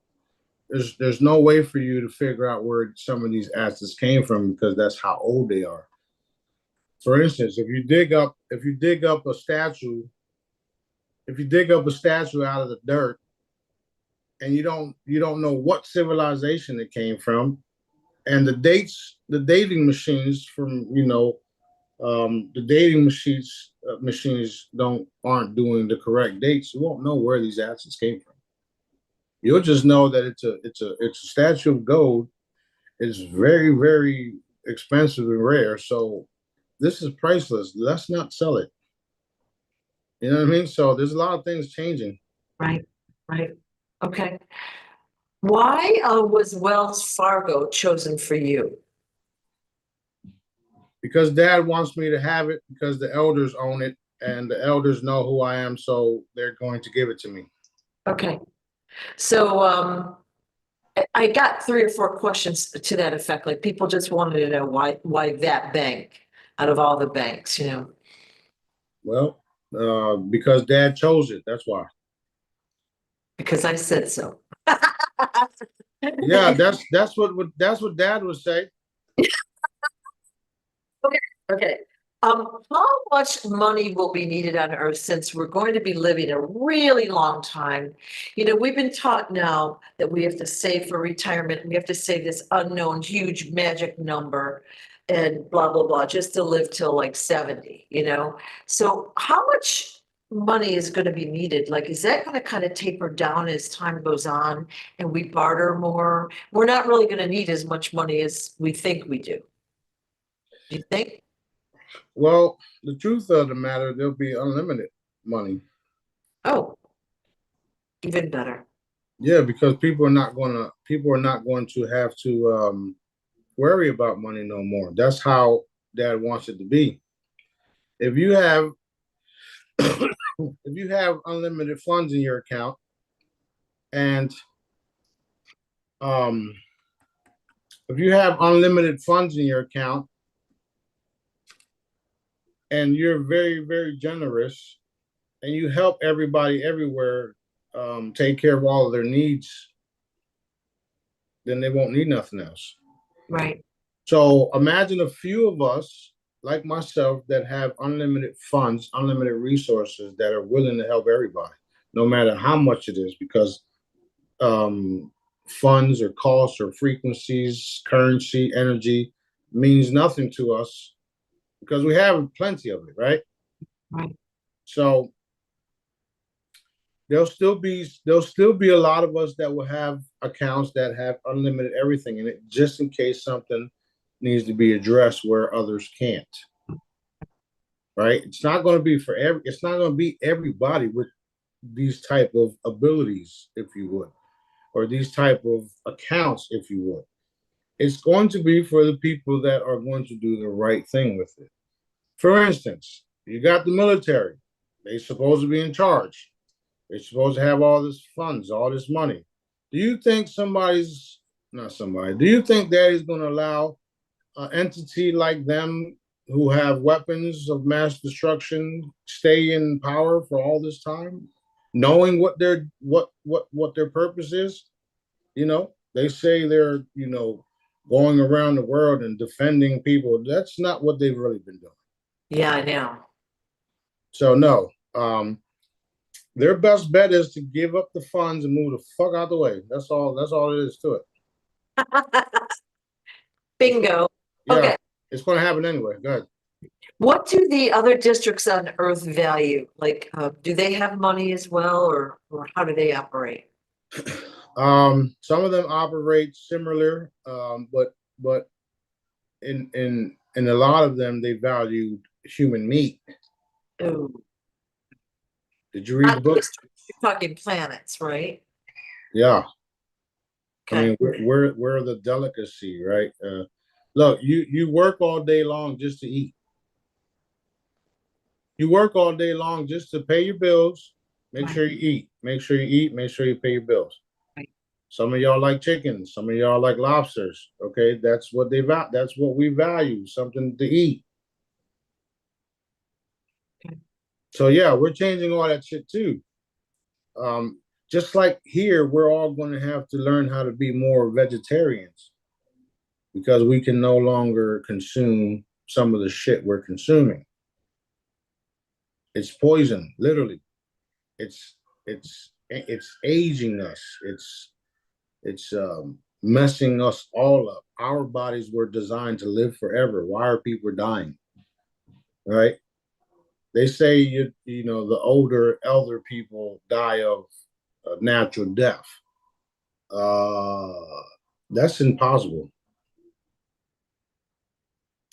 There's no way for you to figure out where some of these assets came from because that's how old they are. For instance, if you dig up a statue out of the dirt and you don't know what civilization it came from, and the dating machines from the dating machines aren't doing the correct dates, you won't know where these assets came from. You'll just know that it's a statue of gold. It's very, very expensive and rare. So this is priceless. Let's not sell it. You know what I mean? So there's a lot of things changing. Right, right. Okay. Why was Wells Fargo chosen for you? Because dad wants me to have it because the elders own it and the elders know who I am, so they're going to give it to me. Okay. So I got 3 or 4 questions to that effect. Like people just wanted to know why that bank out of all the banks, Well, because dad chose it. That's why. because I said so. Yeah, that's what dad would say. Okay. How much money will be needed on Earth since we're going to be living a really long time? We've been taught now that we have to save for retirement. We have to save this unknown, huge magic number and blah, blah, blah, just to live till like 70, So how much money is going to be needed? Like, is that going to kind of taper down as time goes on and we barter more? We're not really going to need as much money as we think we do. Do you think? Well, the truth of the matter, there'll be unlimited money. Oh, even better. Yeah, because people are not going to have to worry about money no more. That's how dad wants it to be. If you have if you have unlimited funds in your account and um if you have unlimited funds in your account and you're very, very generous, and you help everybody everywhere take care of all of their needs, then they won't need nothing else. Right. So imagine a few of us, like myself, that have unlimited funds, unlimited resources that are willing to help everybody, no matter how much it is, because um, funds or costs or frequencies, currency, energy means nothing to us because we have plenty of it, right? Right. So there'll still be a lot of us that will have accounts that have unlimited everything in it, just in case something needs to be addressed where others can't. Right? It's not going to be for every. It's not going to be everybody with these type of abilities, if you would, or these type of accounts, if you would. It's going to be for the people that are going to do the right thing with it. For instance, you got the military. They're supposed to be in charge. They're supposed to have all this funds, all this money. Do you think somebody's not somebody? Do you think that is going to allow an entity like them who have weapons of mass destruction stay in power for all this time, knowing what their purpose is? They say they're going around the world and defending people. That's not what they've really been doing. Yeah, I know. So no, their best bet is to give up the funds and move the fuck out the way. That's all. That's all it is to it. Bingo. Yeah, Okay. it's going to happen anyway. Go ahead. What do the other districts on Earth value? Like, do they have money as well, or how do they operate? Some of them operate similar, but in a lot of them they value human meat. Oh, Did you read the not book? districts. You're talking planets, right? Yeah, I Okay. mean we're the delicacy, right? Look, you work all day long just to eat. You work all day long just to pay your bills. Make Right. sure you eat. Make sure you eat. Make sure you pay your bills. Right. Some of y'all like chicken. Some of y'all like lobsters. Okay, that's what that's what we value. Something to eat. Okay. So yeah, we're changing all that shit too. Just like here, we're all going to have to learn how to be more vegetarians because we can no longer consume some of the shit we're consuming. It's poison, literally. It's it's aging us. It's messing us all up. Our bodies were designed to live forever. Why are people dying? Right? They say the elder people die of natural death. Uh, that's impossible.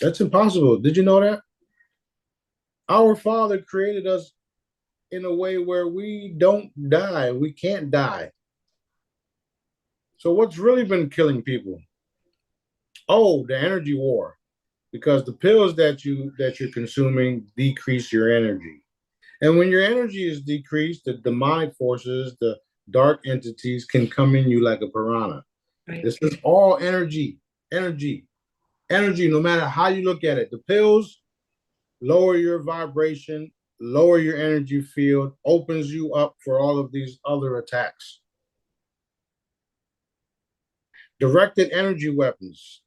That's impossible. Did you know that? Our Father created us in a way where we don't die. We can't die. So what's really been killing people? Oh, the energy war. Because the pills that you're consuming decrease your energy. And when your energy is decreased, the demonic forces, the dark entities can come in you like a piranha. Right. This is all energy, energy, energy, no matter how you look at it. The pills lower your vibration, lower your energy field, opens you up for all of these other attacks. Directed energy weapons.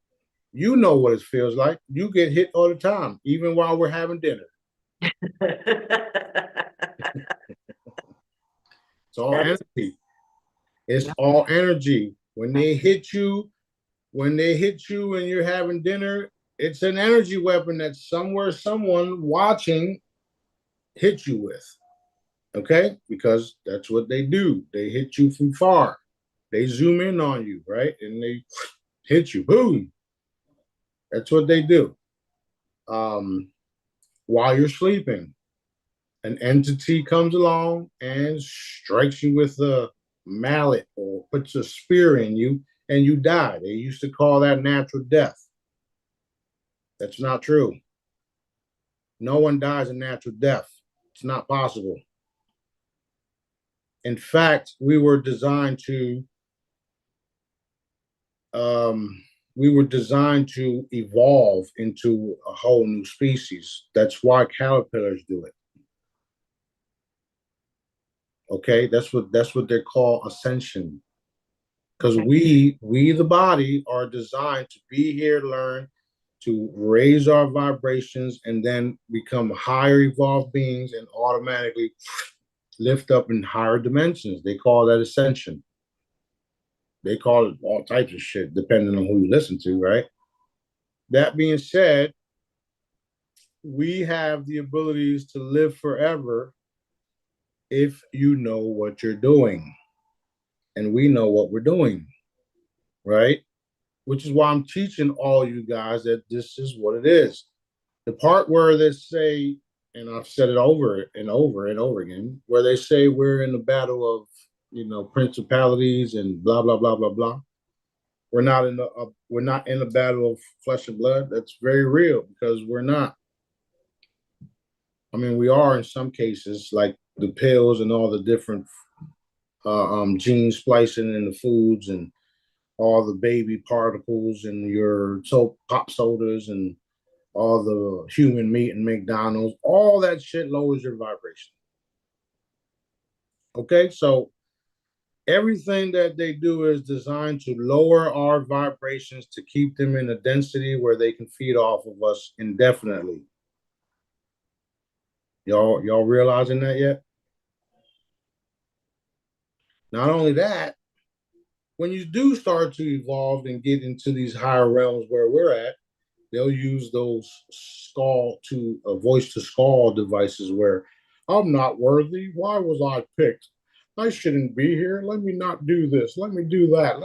You know what it feels like. You get hit all the time, even while we're having dinner. It's all energy. It's all energy. When they hit you and you're having dinner, it's an energy weapon that someone watching hit you with. Okay? Because that's what they do. They hit you from far. They zoom in on you, right? And they hit you. Boom. That's what they do. Um, while you're sleeping, an entity comes along and strikes you with a mallet or puts a spear in you and you die. They used to call that natural death. That's not true. No one dies a natural death. It's not possible. In fact, we were designed to we were designed to evolve into a whole new species. That's why caterpillars do it. Okay, that's what they call ascension. Because Okay. we the body are designed to be here, learn, to raise our vibrations, and then become higher evolved beings and automatically lift up in higher dimensions. They call that ascension. They call it all types of shit, depending on who you listen to, right? That being said, we have the abilities to live forever if you know what you're doing. And we know what we're doing, right? Which is why I'm teaching all you guys that this is what it is. The part where they say, and I've said it over and over and over again, where they say we're in the battle of, principalities and blah blah blah blah blah. We're not in the battle of flesh and blood. That's very real because we're not. I mean, we are in some cases, like the pills and all the different gene splicing in the foods and all the baby particles in your pop sodas and all the human meat in McDonald's. All that shit lowers your vibration. Okay, so everything that they do is designed to lower our vibrations to keep them in a density where they can feed off of us indefinitely. Y'all realizing that yet? Not only that, when you do start to evolve and get into these higher realms where we're at, they'll use those voice to skull devices where I'm not worthy. Why was I picked? I shouldn't be here. Let me not do this. Let me do that.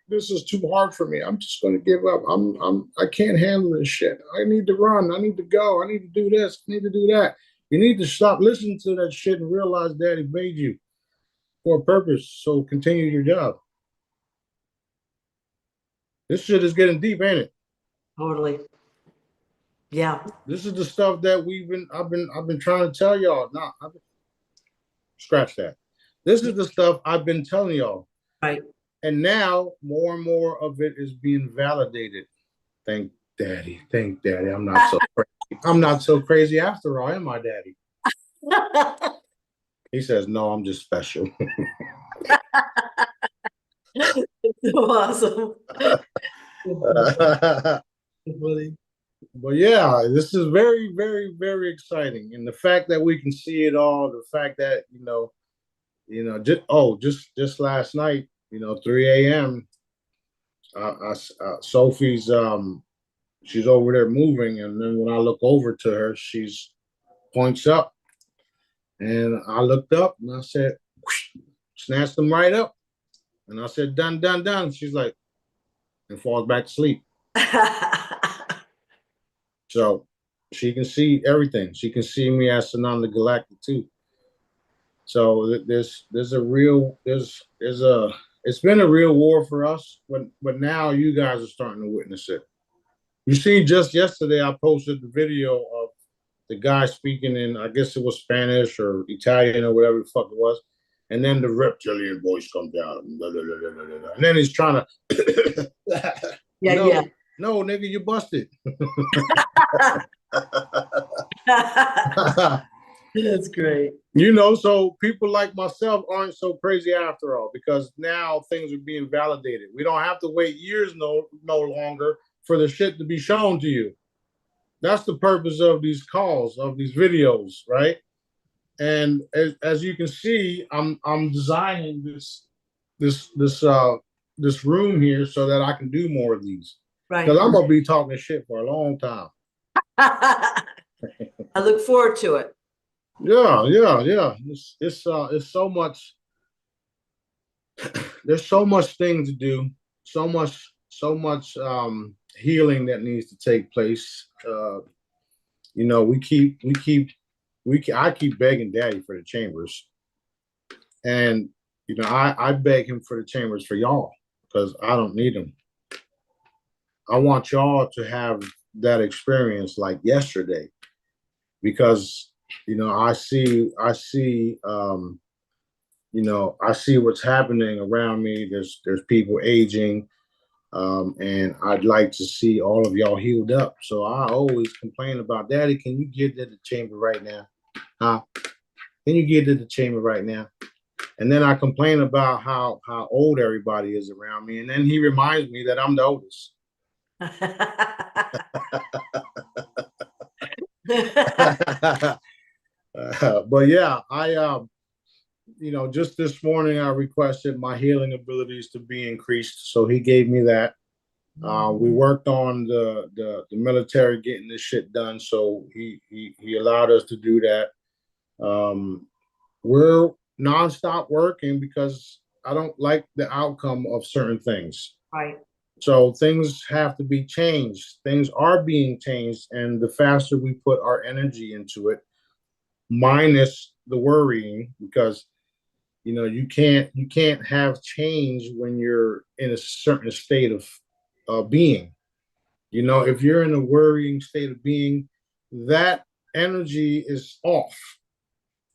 This is too hard for me. I'm just going to give up. I can't handle this shit. I need to run. I need to go. I need to do this. I need to do that. You need to stop listening to that shit and realize daddy made you for a purpose. So continue your job. This shit is getting deep, ain't it? Totally. Yeah. This is the stuff that I've been trying to tell y'all. Scratch that. This is the stuff I've been telling y'all. Right. And now more and more of it is being validated. Thank daddy. Thank daddy. I'm not so crazy. I'm not so crazy after all, am I, daddy? He says, no, I'm just special. So awesome. But yeah, this is very, very, very exciting. And the fact that we can see it all, the fact that, just last night, 3 a.m. Sophie's she's over there moving, and then when I look over to her, she's points up, and I looked up and I said, whoosh, snatched them right up, and I said, done, done, done. She's like, and falls back to sleep. So she can see everything. She can see me as Sananda Galactic too. So it's been a real war for us, but now you guys are starting to witness it. You see, just yesterday I posted the video of the guy speaking in, I guess it was Spanish or Italian or whatever the fuck it was, and then the reptilian voice comes out, and then he's trying to, no, nigga, you busted. That's great. So people like myself aren't so crazy after all, because now things are being validated. We don't have to wait years no longer for the shit to be shown to you. That's the purpose of these calls, of these videos, right? And as you can see, I'm designing this room here so that I can do more of these. Right. Because I'm gonna be talking shit for a long time. I look forward to it. Yeah. It's so much. There's so much things to do. So much healing that needs to take place. I keep begging Daddy for the chambers, and I beg him for the chambers for y'all because I don't need them. I want y'all to have that experience like yesterday, because I see what's happening around me. There's people aging. And I'd like to see all of y'all healed up. So I always complain about, Daddy, can you get to the chamber right now? Huh? Can you get to the chamber right now? And then I complain about how old everybody is around me. And then he reminds me that I'm the oldest. But yeah, just this morning I requested my healing abilities to be increased. So he gave me that. We worked on the military getting this shit done. So he allowed us to do that. We're nonstop working because I don't like the outcome of certain things. Right. So things have to be changed. Things are being changed. And the faster we put our energy into it, minus the worrying, because you can't have change when you're in a certain state of being. If you're in a worrying state of being, that energy is off,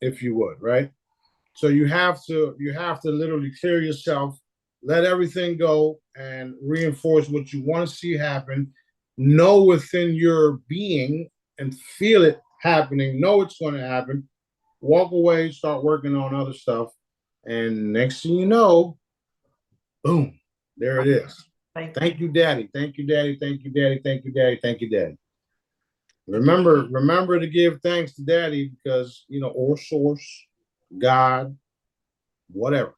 if you would, right? So you have to literally clear yourself, let everything go, and reinforce what you want to see happen. Know within your being and feel it happening. Know it's going to happen. Walk away, start working on other stuff, and next thing you know, boom, there it is. Thank you, Daddy. Thank you, Daddy. Thank you, Daddy. Thank you, Daddy. Thank you, Daddy. Remember to give thanks to Daddy because or Source, God, whatever,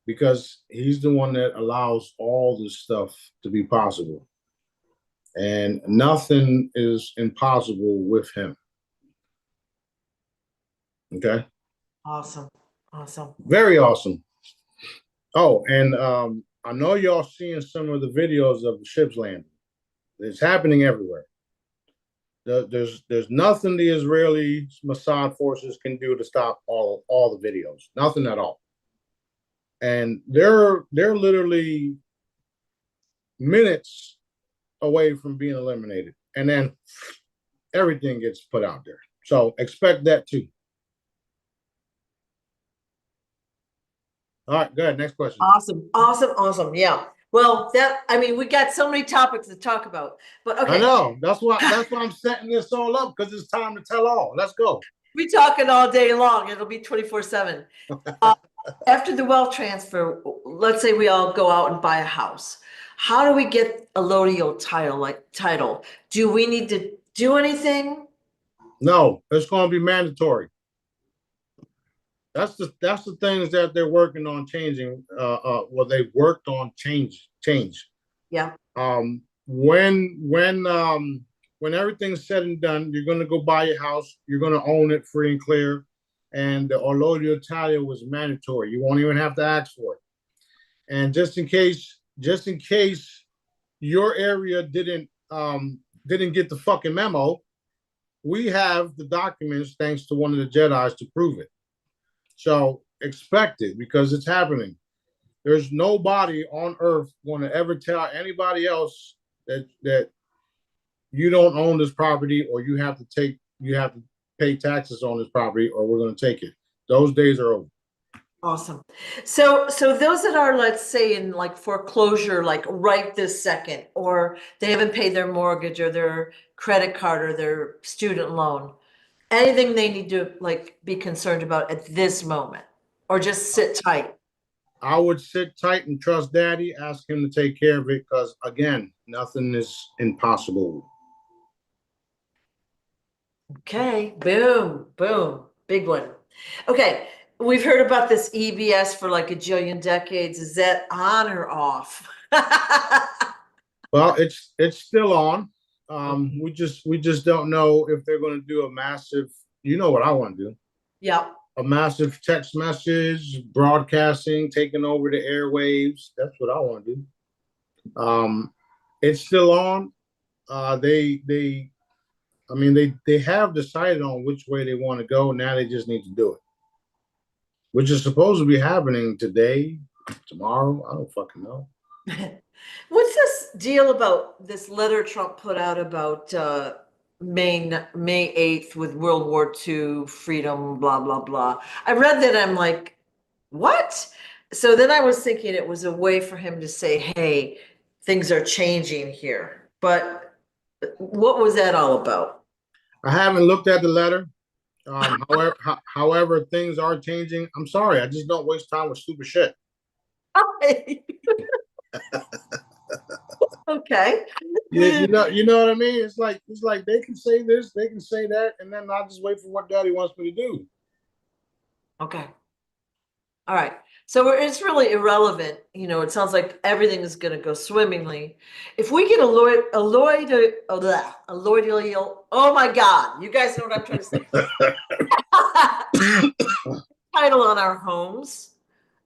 because he's the one that allows all this stuff to be possible, and nothing is impossible with him. Okay. Awesome. Very awesome. Oh, and I know y'all seeing some of the videos of the ships landing. It's happening everywhere. There's nothing the Israeli Mossad forces can do to stop all the videos. Nothing at all. And they're literally minutes away from being eliminated, and then everything gets put out there. So expect that too. All right, good. Next question. Awesome. Yeah. Well, we got so many topics to talk about, but okay. I know. That's why I'm setting this all up, because it's time to tell all. Let's go. We talking all day long. It'll be 24/7. After the wealth transfer, let's say we all go out and buy a house. How do we get a Lodio title? Do we need to do anything? No, it's going to be mandatory. That's the things that they're working on changing. Well, they've worked on change. Yeah. When everything's said and done, you're going to go buy your house. You're going to own it free and clear. And the Orlodio Italia was mandatory. You won't even have to ask for it. And just in case your area didn't get the fucking memo, we have the documents, thanks to one of the Jedis, to prove it. So expect it, because it's happening. There's nobody on earth going to ever tell anybody else that you don't own this property, or you have to pay taxes on this property, or we're going to take it. Those days are over. Awesome. So those that are, let's say, in like foreclosure, like right this second, or they haven't paid their mortgage or their credit card or their student loan, anything they need to be concerned about at this moment, or just sit tight? I would sit tight and trust Daddy, ask him to take care of it, because again, nothing is impossible. Okay, boom, big one. Okay, we've heard about this EBS for like a jillion decades. Is that on or off? Well, it's still on. We just don't know if they're going to do a massive. You know what I want to do? Yeah. A massive text message broadcasting, taking over the airwaves. That's what I want to do. It's still on. They have decided on which way they want to go. Now they just need to do it, which is supposed to be happening today, tomorrow. I don't fucking know. What's this deal about this letter Trump put out about May 8th with World War II freedom, blah, blah, blah. I read that. I'm like, what? So then I was thinking it was a way for him to say, hey, things are changing here. But what was that all about? I haven't looked at the letter. However, things are changing. I'm sorry, I just don't waste time with stupid shit. Okay. You know what I mean? It's like they can say this, they can say that, and then I'll just wait for what Daddy wants me to do. Okay. All right. So it's really irrelevant. You know, it sounds like everything is going to go swimmingly. If we get a oh my God, you guys know what I'm trying to say. Title on our homes,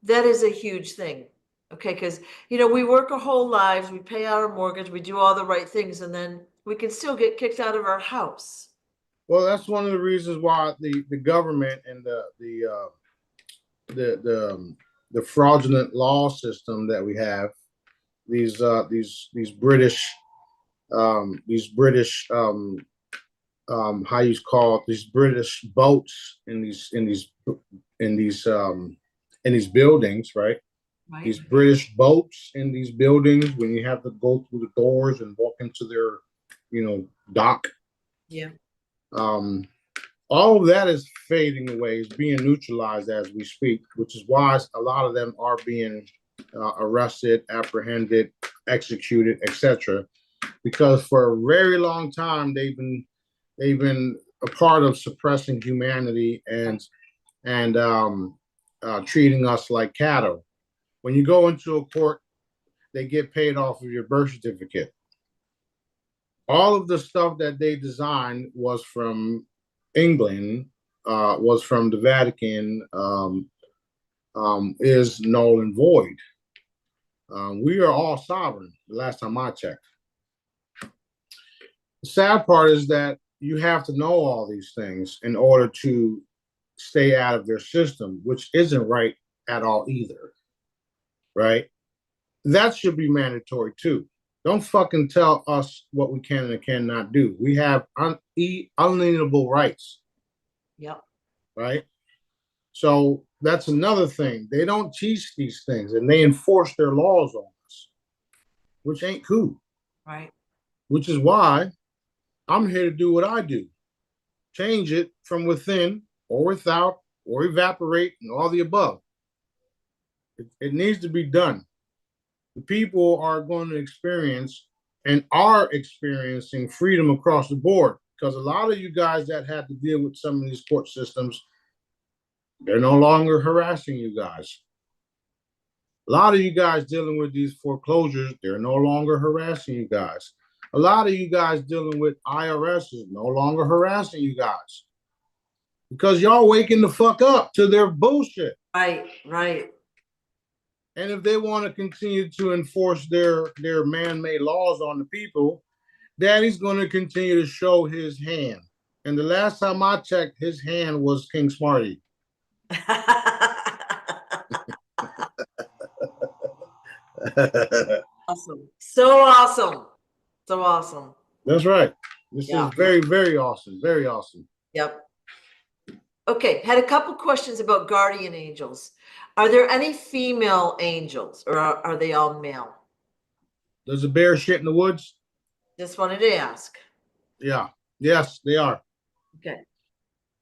that is a huge thing. Okay. Because, you know, we work our whole lives, we pay our mortgage, we do all the right things, and then we can still get kicked out of our house. Well, that's one of the reasons why the government and the fraudulent law system that we have, these British how you call it, these British boats in these buildings, right? Right. These British boats in these buildings, when you have to go through the doors and walk into their, dock. Yeah. All of that is fading away, is being neutralized as we speak, which is why a lot of them are being arrested, apprehended, executed, etc. Because for a very long time they've been a part of suppressing humanity and treating us like cattle. When you go into a court, they get paid off of your birth certificate. All of the stuff that they designed was from England, was from the Vatican, is null and void. We are all sovereign, the last time I checked. The sad part is that you have to know all these things in order to stay out of their system, which isn't right at all either, right? That should be mandatory too. Don't fucking tell us what we can and cannot do. We have unalienable rights. Yep. Right? So that's another thing. They don't teach these things and they enforce their laws on us, which ain't cool. Right. Which is why I'm here to do what I do. Change it from within or without or evaporate and all the above. It needs to be done. The people are going to experience and are experiencing freedom across the board, because a lot of you guys that had to deal with some of these court systems, they're no longer harassing you guys. A lot of you guys dealing with these foreclosures, they're no longer harassing you guys. A lot of you guys dealing with IRS is no longer harassing you guys, because y'all waking the fuck up to their bullshit. Right, right. And if they want to continue to enforce their man-made laws on the people, Daddy's going to continue to show his hand. And the last time I checked, his hand was King Smarty. Awesome. So awesome. So awesome. That's right. This is very, very awesome. Very awesome. Yep. Okay, had a couple questions about guardian angels. Are there any female angels, or are they all male? Does a bear shit in the woods? Just wanted to ask. Yeah. Yes, they are. Okay.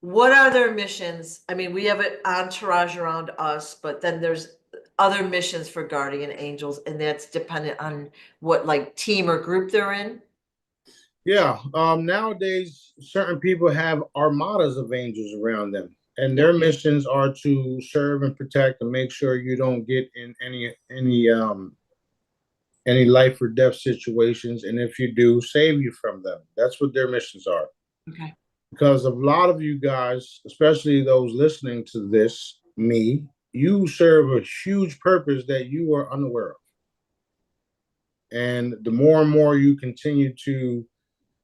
What are their missions? I mean, we have an entourage around us, but then there's other missions for guardian angels, and that's dependent on what like team or group they're in. Yeah. Nowadays, certain people have armadas of angels around them, and their missions are to serve and protect and make sure you don't get in any life or death situations, and if you do, save you from them. That's what their missions are. Okay. Because a lot of you guys, especially those listening to this, me, you serve a huge purpose that you are unaware of. And the more and more you continue to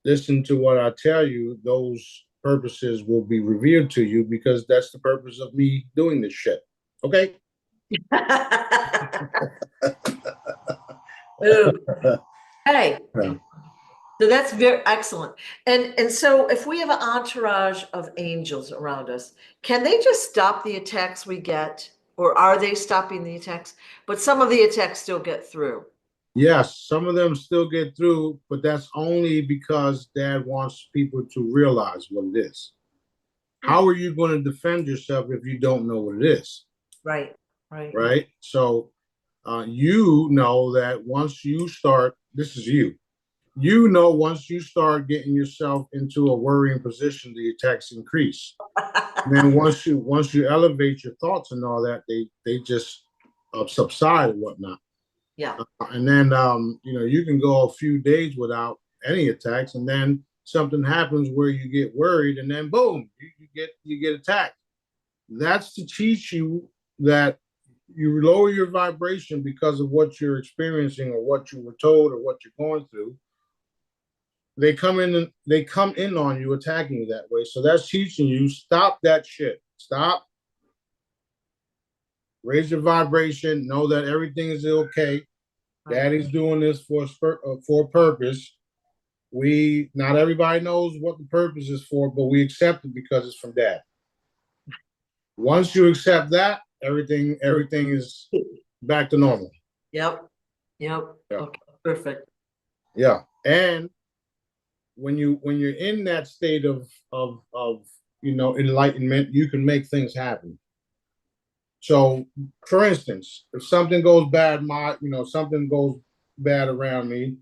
listen to what I tell you, those purposes will be revealed to you, because that's the purpose of me doing this shit. Okay? Hey. So that's very excellent. And so if we have an entourage of angels around us, can they just stop the attacks we get? or are they stopping the attacks? But some of the attacks still get through. Yes, some of them still get through, but that's only because dad wants people to realize what it is. How are you going to defend yourself if you don't know what it is? Right, right. Right. So you know that once you start, this is you. You know, once you start getting yourself into a worrying position, the attacks increase. And then once you elevate your thoughts and all that, they just subside and whatnot. Yeah. And then you can go a few days without any attacks, and then something happens where you get worried, and then boom, you get attacked. That's to teach you that you lower your vibration because of what you're experiencing or what you were told or what you're going through. They come in on you, attacking you that way. So that's teaching you, stop that shit. Stop. Raise your vibration. Know that everything is okay. Daddy's doing this for a purpose. Not everybody knows what the purpose is for, but we accept it because it's from dad. Once you accept that, everything is back to normal. Yep. Okay, perfect. Yeah. And when you're in that state of enlightenment, you can make things happen. So, for instance, if something goes bad, something goes bad around me,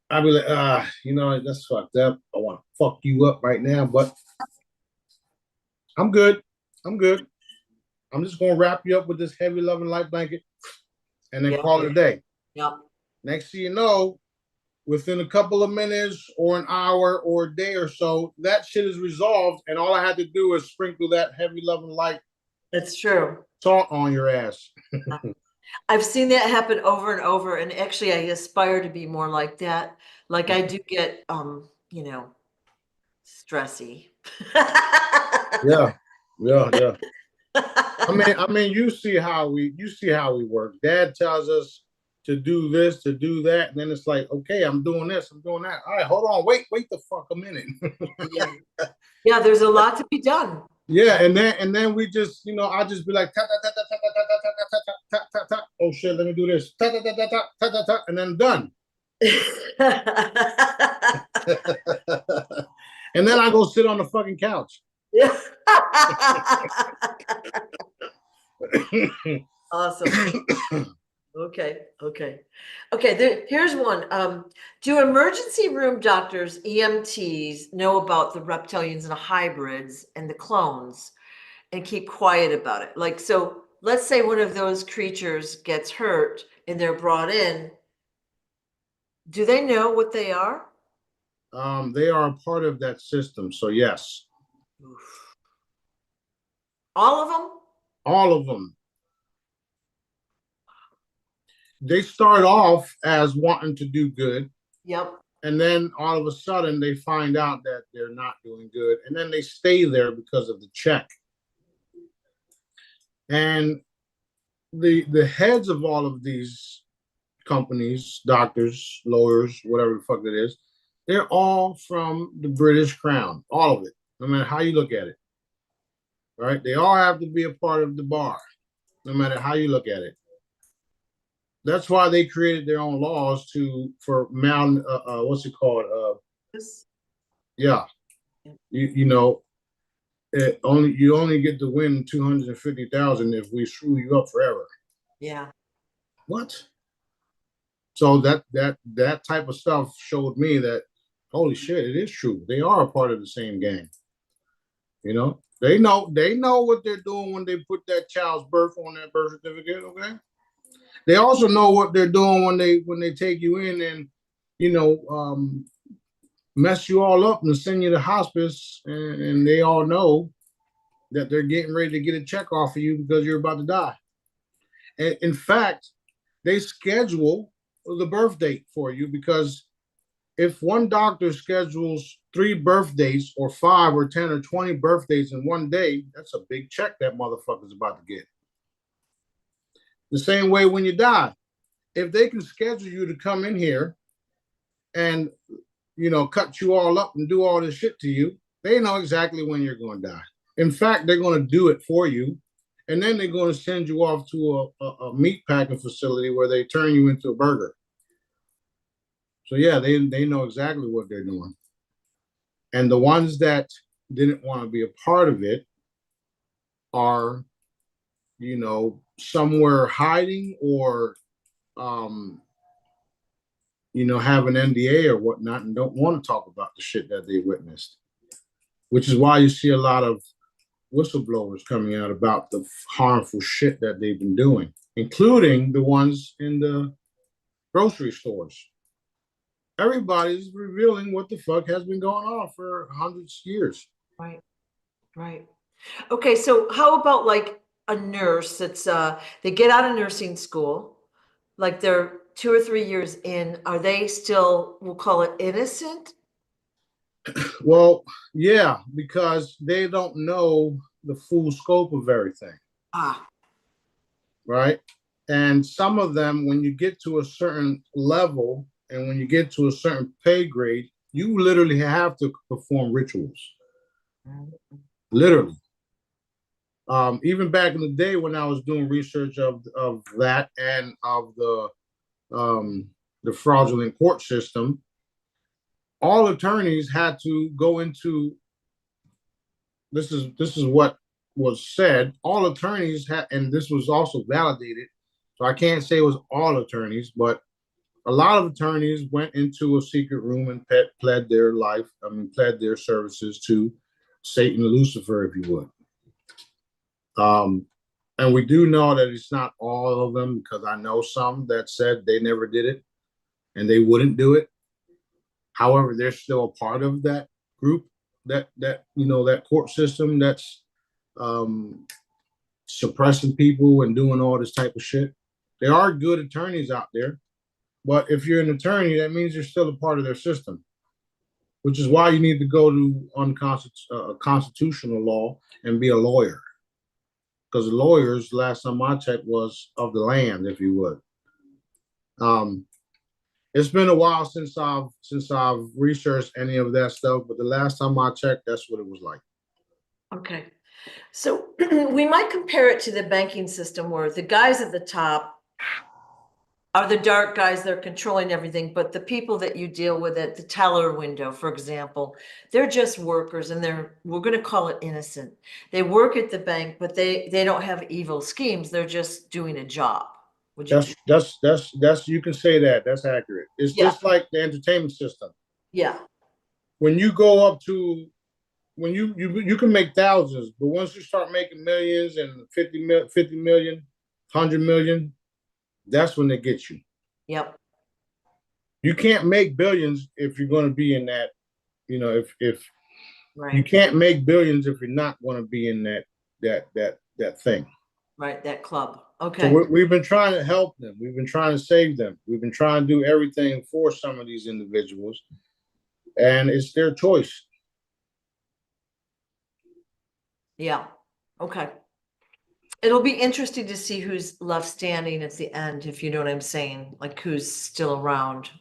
I'll be like, that's fucked up. I want to fuck you up right now, but I'm good. I'm good. I'm just gonna wrap you up with this heavy, loving light blanket, and then call it a day. Yeah. Next thing you know, within a couple of minutes or an hour or a day or so, that shit is resolved, and all I had to do is sprinkle that heavy, loving light. That's true. Salt on your ass. I've seen that happen over and over, and actually I aspire to be more like that. Like I do get stressy. Yeah. I mean, you see how we work. Dad tells us to do this, to do that, and then it's like, okay, I'm doing this, I'm doing that. All right, hold on, wait the fuck a minute. Yeah, there's a lot to be done. Yeah, and then we just, I'll just be like, ta ta ta ta ta ta ta ta ta ta ta ta. Oh shit, let me do this. Ta ta ta ta ta ta ta ta, and then done. And then I go sit on the fucking couch. Awesome. Okay. Here's one. Do emergency room doctors, EMTs, know about the reptilians and hybrids and the clones and keep quiet about it? Like, so let's say one of those creatures gets hurt and they're brought in. Do they know what they are? They are a part of that system. So yes. All of them? All of them. They start off as wanting to do good. Yep. And then all of a sudden they find out that they're not doing good. And then they stay there because of the check. And the heads of all of these companies, doctors, lawyers, whatever the fuck it is, they're all from the British Crown. All of it, no matter how you look at it. Right? They all have to be a part of the bar, no matter how you look at it. That's why they created their own laws for what's it called? Yeah, you only get to win 250,000 if we screw you up forever. Yeah. What? So that type of stuff showed me that holy shit, it is true. They are a part of the same gang. They know what they're doing when they put that child's birth on that birth certificate. Okay. They also know what they're doing when they take you in and mess you all up and send you to hospice, and they all know that they're getting ready to get a check off of you because you're about to die. And in fact, they schedule the birth date for you, because if one doctor schedules 3 birthdays or 5 or 10 or 20 birthdays in one day, that's a big check that motherfucker's about to get. The same way when you die, if they can schedule you to come in here and, cut you all up and do all this shit to you, they know exactly when you're going to die. In fact, they're going to do it for you. and then they're going to send you off to a meat packing facility where they turn you into a burger. So yeah, they know exactly what they're doing. And the ones that didn't want to be a part of it are, somewhere hiding or, have an NDA or whatnot and don't want to talk about the shit that they witnessed, which is why you see a lot of whistleblowers coming out about the harmful shit that they've been doing, including the ones in the grocery stores. Everybody's revealing what the fuck has been going on for hundreds of years. Right. Right. Okay, so how about like a nurse that's they get out of nursing school, like they're 2 or 3 years in, are they still, we'll call it innocent? Well, yeah, because they don't know the full scope of everything. Ah, Right? And some of them, when you get to a certain level and when you get to a certain pay grade, you literally have to perform rituals. Literally. Even back in the day when I was doing research of that and of the fraudulent court system, all attorneys had to go into this is what was said. All attorneys had, and this was also validated. So I can't say it was all attorneys, but a lot of attorneys went into a secret room and pled pled their services to Satan, Lucifer, if you would. And we do know that it's not all of them, because I know some that said they never did it and they wouldn't do it. However, they're still a part of that group, that court system that's suppressing people and doing all this type of shit. There are good attorneys out there, but if you're an attorney, that means you're still a part of their system, which is why you need to go to constitutional law and be a lawyer. Because lawyers, last time I checked, was of the land, if you would. It's been a while since I've researched any of that stuff, but the last time I checked, that's what it was like. okay. So we might compare it to the banking system where the guys at the top are the dark guys, they're controlling everything, but the people that you deal with at the teller window, for example, they're just workers and we're going to call it innocent. They work at the bank, but they don't have evil schemes. They're just doing a job. Would you? That's you can say that. That's accurate. It's Yeah. just like the entertainment system. Yeah. When you go up to when you can make thousands, but once you start making millions and 50 million, 100 million, that's when they get you. Yep. You can't make billions if you're going to be in that, if right. You can't make billions if you're not going to be in that thing. Right, that club. Okay. So we've been trying to help them. We've been trying to save them. We've been trying to do everything for some of these individuals, and it's their choice. Yeah. Okay. It'll be interesting to see who's left standing at the end, if you know what I'm saying, like who's still around.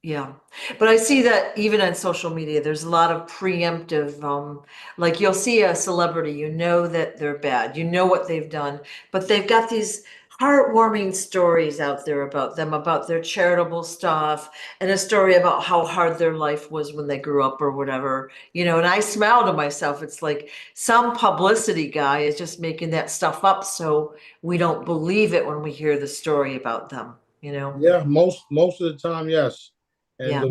Yeah, but I see that even on social media, there's a lot of preemptive, like you'll see a celebrity, you know that they're bad, you know what they've done, but they've got these heartwarming stories out there about them, about their charitable stuff, and a story about how hard their life was when they grew up or whatever, and I smile to myself. It's like some publicity guy is just making that stuff up so we don't believe it when we hear the story about them. Yeah, most of the time, yes. And Yeah.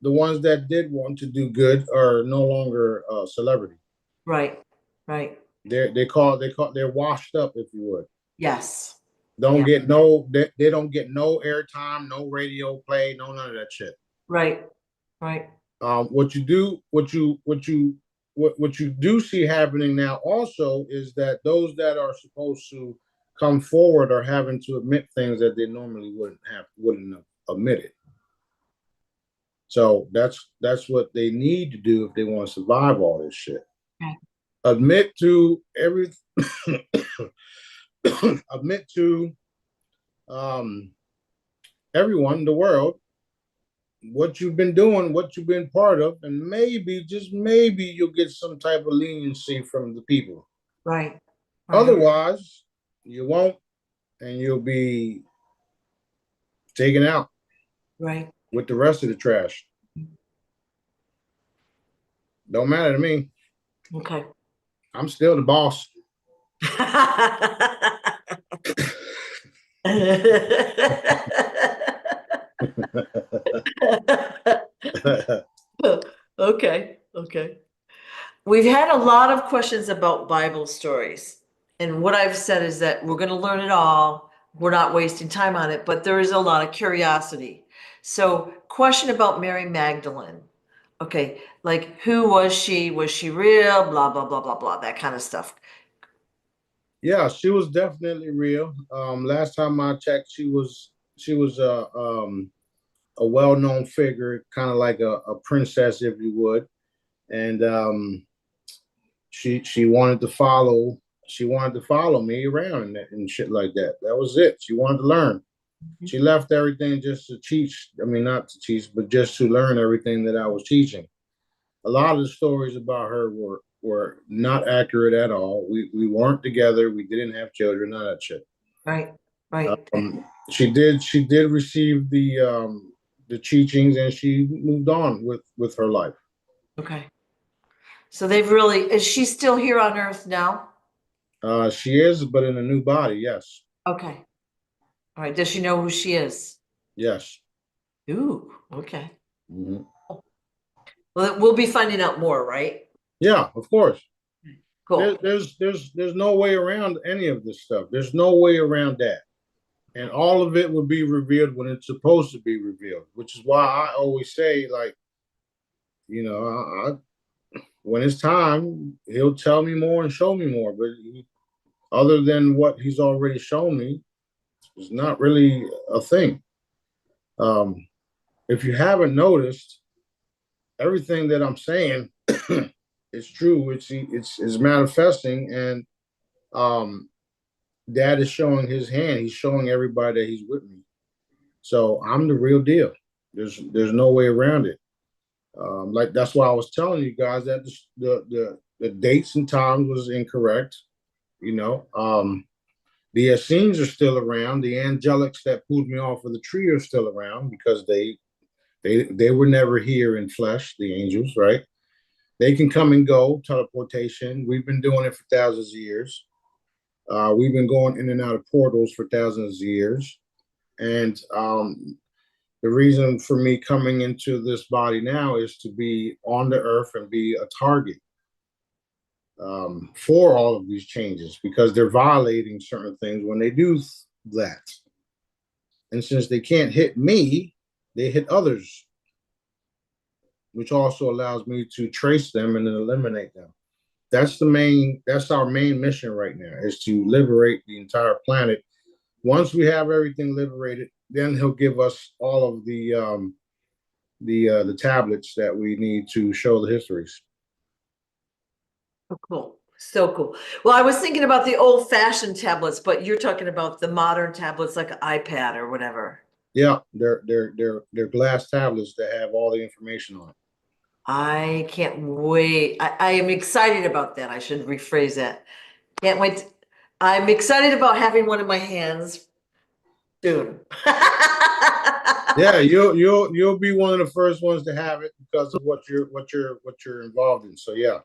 the ones that did want to do good are no longer celebrity. Right. Right. They're washed up, if you would. Yes. Don't Yeah. get they don't get no airtime, no radio play, no none of that shit. Right. Right. What you do see happening now also is that those that are supposed to come forward are having to admit things that they normally wouldn't have admitted. So that's what they need to do if they want to survive all this shit. Okay. Admit to everything. Admit to everyone in the world what you've been doing, what you've been part of, and maybe, just maybe, you'll get some type of leniency from the people. Right. Right. Otherwise, you won't, and you'll be taken out Right. with the rest of the trash. Don't matter to me. Okay. I'm still the boss. Okay. Okay. We've had a lot of questions about Bible stories. And what I've said is that we're going to learn it all. We're not wasting time on it, but there is a lot of curiosity. So, question about Mary Magdalene. Okay, like who was she? Was she real? Blah, blah, blah, blah, blah, that kind of stuff. Yeah, she was definitely real. Last time I checked, she was a well-known figure, kind of like a princess, if you would. And she wanted to follow me around and shit like that. That was it. She wanted to learn. She left everything just to teach. I mean, not to teach, but just to learn everything that I was teaching. A lot of the stories about her were not accurate at all. We weren't together. We didn't have children. None of that shit. Right, right. She did receive the teachings, and she moved on with her life. Okay. So they've really, is she still here on earth now? She is, but in a new body. Yes, Okay. All right. Does she know who she is? yes. Ooh, okay. Mhm. Well, we'll be finding out more, right? Yeah, of course. Cool. There's no way around any of this stuff. There's no way around that, and all of it will be revealed when it's supposed to be revealed. Which is why I always say, like, when it's time, he'll tell me more and show me more. But other than what he's already shown me, it's not really a thing. Um, if you haven't noticed, everything that I'm saying is true. It's manifesting, and um, Dad is showing his hand. He's showing everybody that he's with me. So I'm the real deal. There's no way around it. Like that's why I was telling you guys that the dates and times was incorrect. You know, the Essenes are still around. The angelics that pulled me off of the tree are still around because they were never here in flesh. The angels, right? They can come and go, teleportation. We've been doing it for thousands of years. We've been going in and out of portals for thousands of years. And the reason for me coming into this body now is to be on the earth and be a target for all of these changes because they're violating certain things when they do that. And since they can't hit me, they hit others, which also allows me to trace them and then eliminate them. That's our main mission right now is to liberate the entire planet. Once we have everything liberated, then he'll give us all of the tablets that we need to show the histories. Oh, cool. So cool. Well, I was thinking about the old-fashioned tablets, but you're talking about the modern tablets like an iPad or whatever. Yeah, they're glass tablets that have all the information on it. I can't wait. I am excited about that. I should rephrase that. Can't wait. I'm excited about having one in my hands soon. Yeah, you'll be one of the first ones to have it because of what you're involved in. So yeah.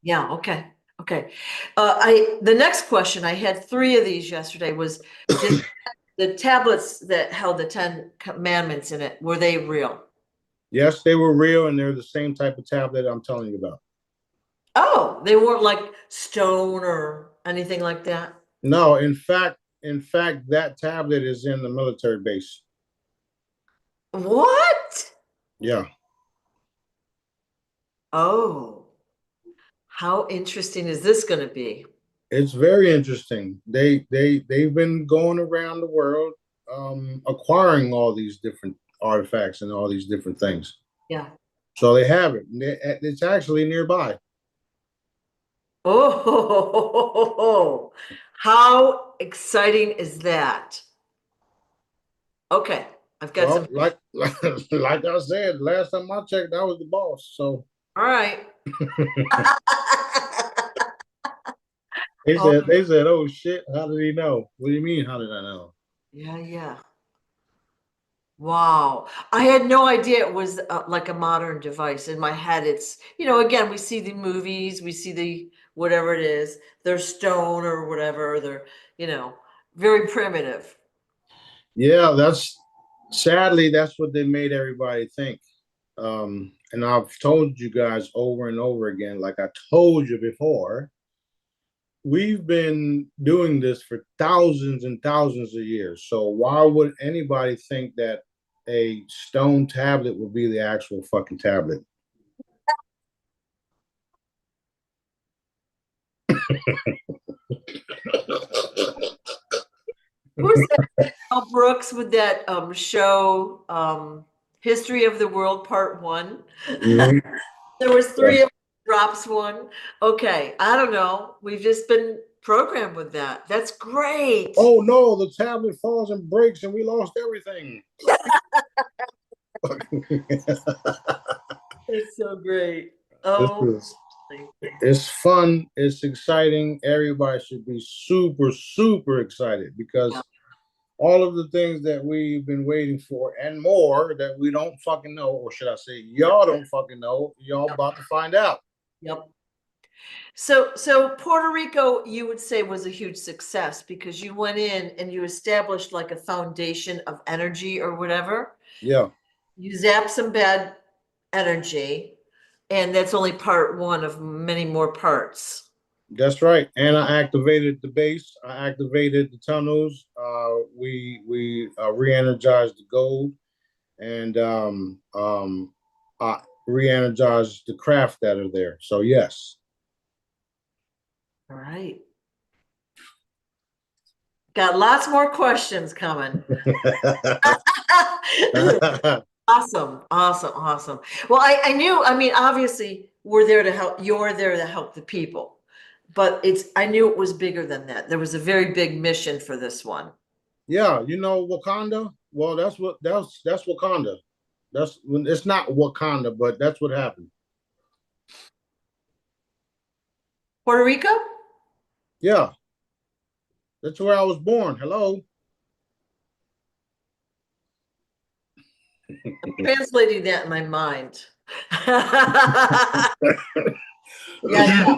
Yeah, okay. Okay. The next question, I had 3 of these yesterday, was the tablets that held the 10 commandments in it, were they real? Yes, they were real, and they're the same type of tablet I'm telling you about. Oh, they weren't like stone or anything like that? No, in fact, that tablet is in the military base. What? Yeah, Oh, how interesting is this going to be? it's very interesting. They've been going around the world, acquiring all these different artifacts and all these different things. Yeah. So they have it. It's actually nearby. Oh, how exciting is that? Okay, I've got some. Well, like I said, last time I checked, I was the boss. So All right. Oh, they said, oh shit, how did he know? What do you mean, how did I know? yeah, yeah. Wow. I had no idea it was like a modern device. In my head, it's, again, we see the movies, we see the whatever it is, they're stone or whatever, they're, you know, very primitive. Yeah, that's sadly that's what they made everybody think. And I've told you guys over and over again, like I told you before, we've been doing this for thousands and thousands of years. So why would anybody think that a stone tablet would be the actual fucking tablet? Who's that? Mel Brooks with that show, History of the World Part One? Mhm. There was Yeah. three of them, drops one. Okay, I don't know. We've just been programmed with that. That's great. Oh no, the tablet falls and breaks and we lost everything. It's so great. This Oh, is it's fun, it's exciting. Everybody should be super, super excited yeah. because all of the things that we've been waiting for and more that we don't fucking know, or should I say, y'all don't fucking know, y'all Yep. about to find out. Yep. So Puerto Rico, you would say, was a huge success because you went in and you established like a foundation of energy or whatever. Yeah, You zap some bad energy, and that's only part one of many more parts. that's right. And I activated the base. I activated the tunnels. We re-energized the gold, and I re-energized the craft that are there. So yes. All right. Got lots more questions coming. Awesome, awesome, awesome. Well, I knew, I mean, obviously, we're there to help, you're there to help the people. But I knew it was bigger than that. There was a very big mission for this one. Yeah, you know Wakanda. Well, that's Wakanda. That's it's not Wakanda, but that's what happened. Puerto Rico? Yeah, that's where I was born. Hello. I'm translating that in my mind. Yeah, yeah.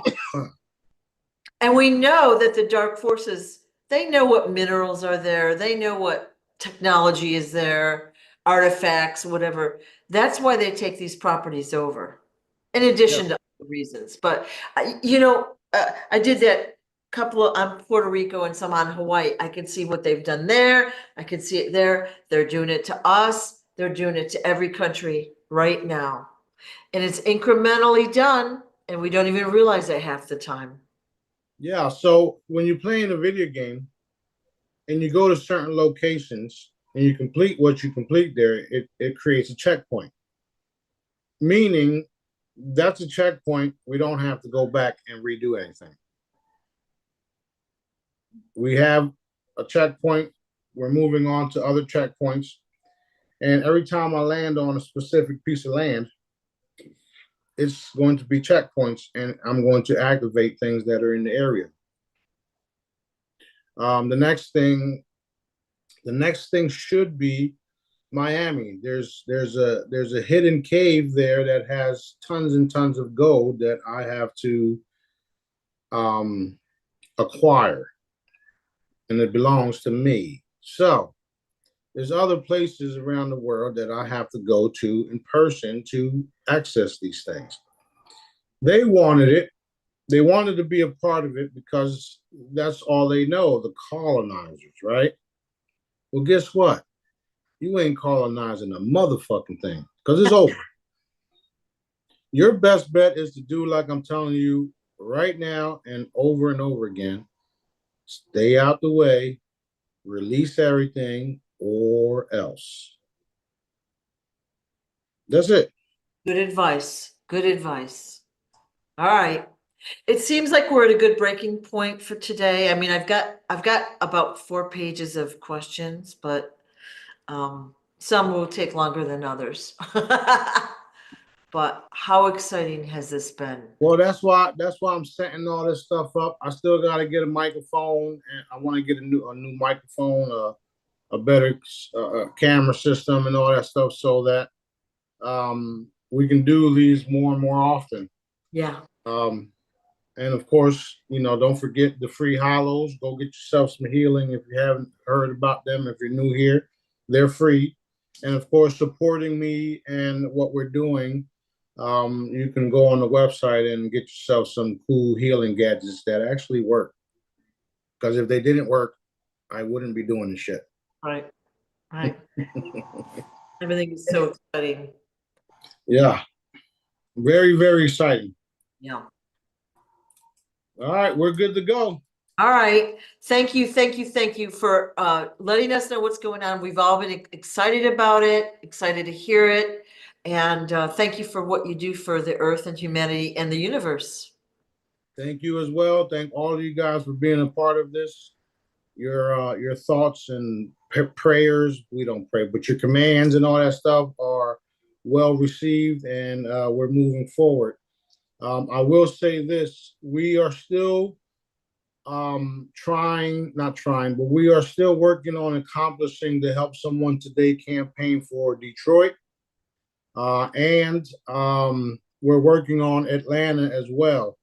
And we know that the dark forces, they know what minerals are there, they know what technology is there, artifacts, whatever. That's why they take these properties over, in Yeah, addition to other reasons. But I did that couple of on Puerto Rico and some on Hawaii. I can see what they've done there. I can see it there. They're doing it to us. They're doing it to every country right now. And it's incrementally done, and we don't even realize it half the time. yeah. So when you're playing a video game and you go to certain locations and you complete what you complete there, it creates a checkpoint. Meaning that's a checkpoint. We don't have to go back and redo anything. We have a checkpoint. We're moving on to other checkpoints. And every time I land on a specific piece of land, it's going to be checkpoints, and I'm going to activate things that are in the area. Um, the next thing, the next thing should be Miami. There's a hidden cave there that has tons and tons of gold that I have to um, acquire, and it belongs to me. So there's other places around the world that I have to go to in person to access these things. They wanted it. They wanted to be a part of it because that's all they know, the colonizers, right? Well, guess what? You ain't colonizing a motherfucking thing because it's over. Your best bet is to do like I'm telling you right now and over again. Stay out the way, release everything, or else. That's it. Good advice. Good advice. All right. It seems like we're at a good breaking point for today. I mean, I've got about 4 pages of questions, but some will take longer than others. but how exciting has this been? Well, that's why I'm setting all this stuff up. I still got to get a microphone, and I want to get a new microphone, a better camera system, and all that stuff, so that we can do these more and more often. Yeah. And of course, don't forget the free hollows. Go get yourself some healing if you haven't heard about them. If you're new here, they're free. And of course, supporting me and what we're doing, you can go on the website and get yourself some cool healing gadgets that actually work. Because if they didn't work, I wouldn't be doing this shit. Right. Right. Everything is so exciting. Yeah. Very, very exciting. Yeah. All right, we're good to go. All right. Thank you for letting us know what's going on. We've all been excited about it, excited to hear it. And thank you for what you do for the earth and humanity and the universe. Thank you as well. Thank all of you guys for being a part of this. Your thoughts and prayers, we don't pray, but your commands and all that stuff are well received, and we're moving forward. I will say this: we are still not trying, but we are still working on accomplishing the Help Someone Today campaign for Detroit, and we're working on Atlanta as well.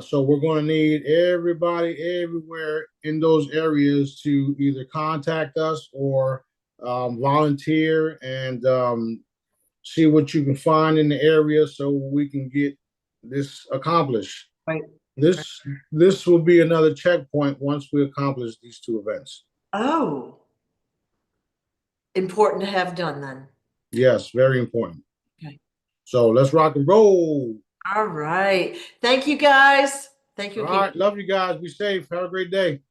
So we're going to need everybody everywhere in those areas to either contact us or volunteer and see what you can find in the area so we can get this accomplished. Right. This will be another checkpoint once we accomplish these two events. Oh, important to have done then. Yes, very important. Okay. So let's rock and roll. All right. Thank you, guys. Thank you. All right. Love you guys. Be safe. Have a great day.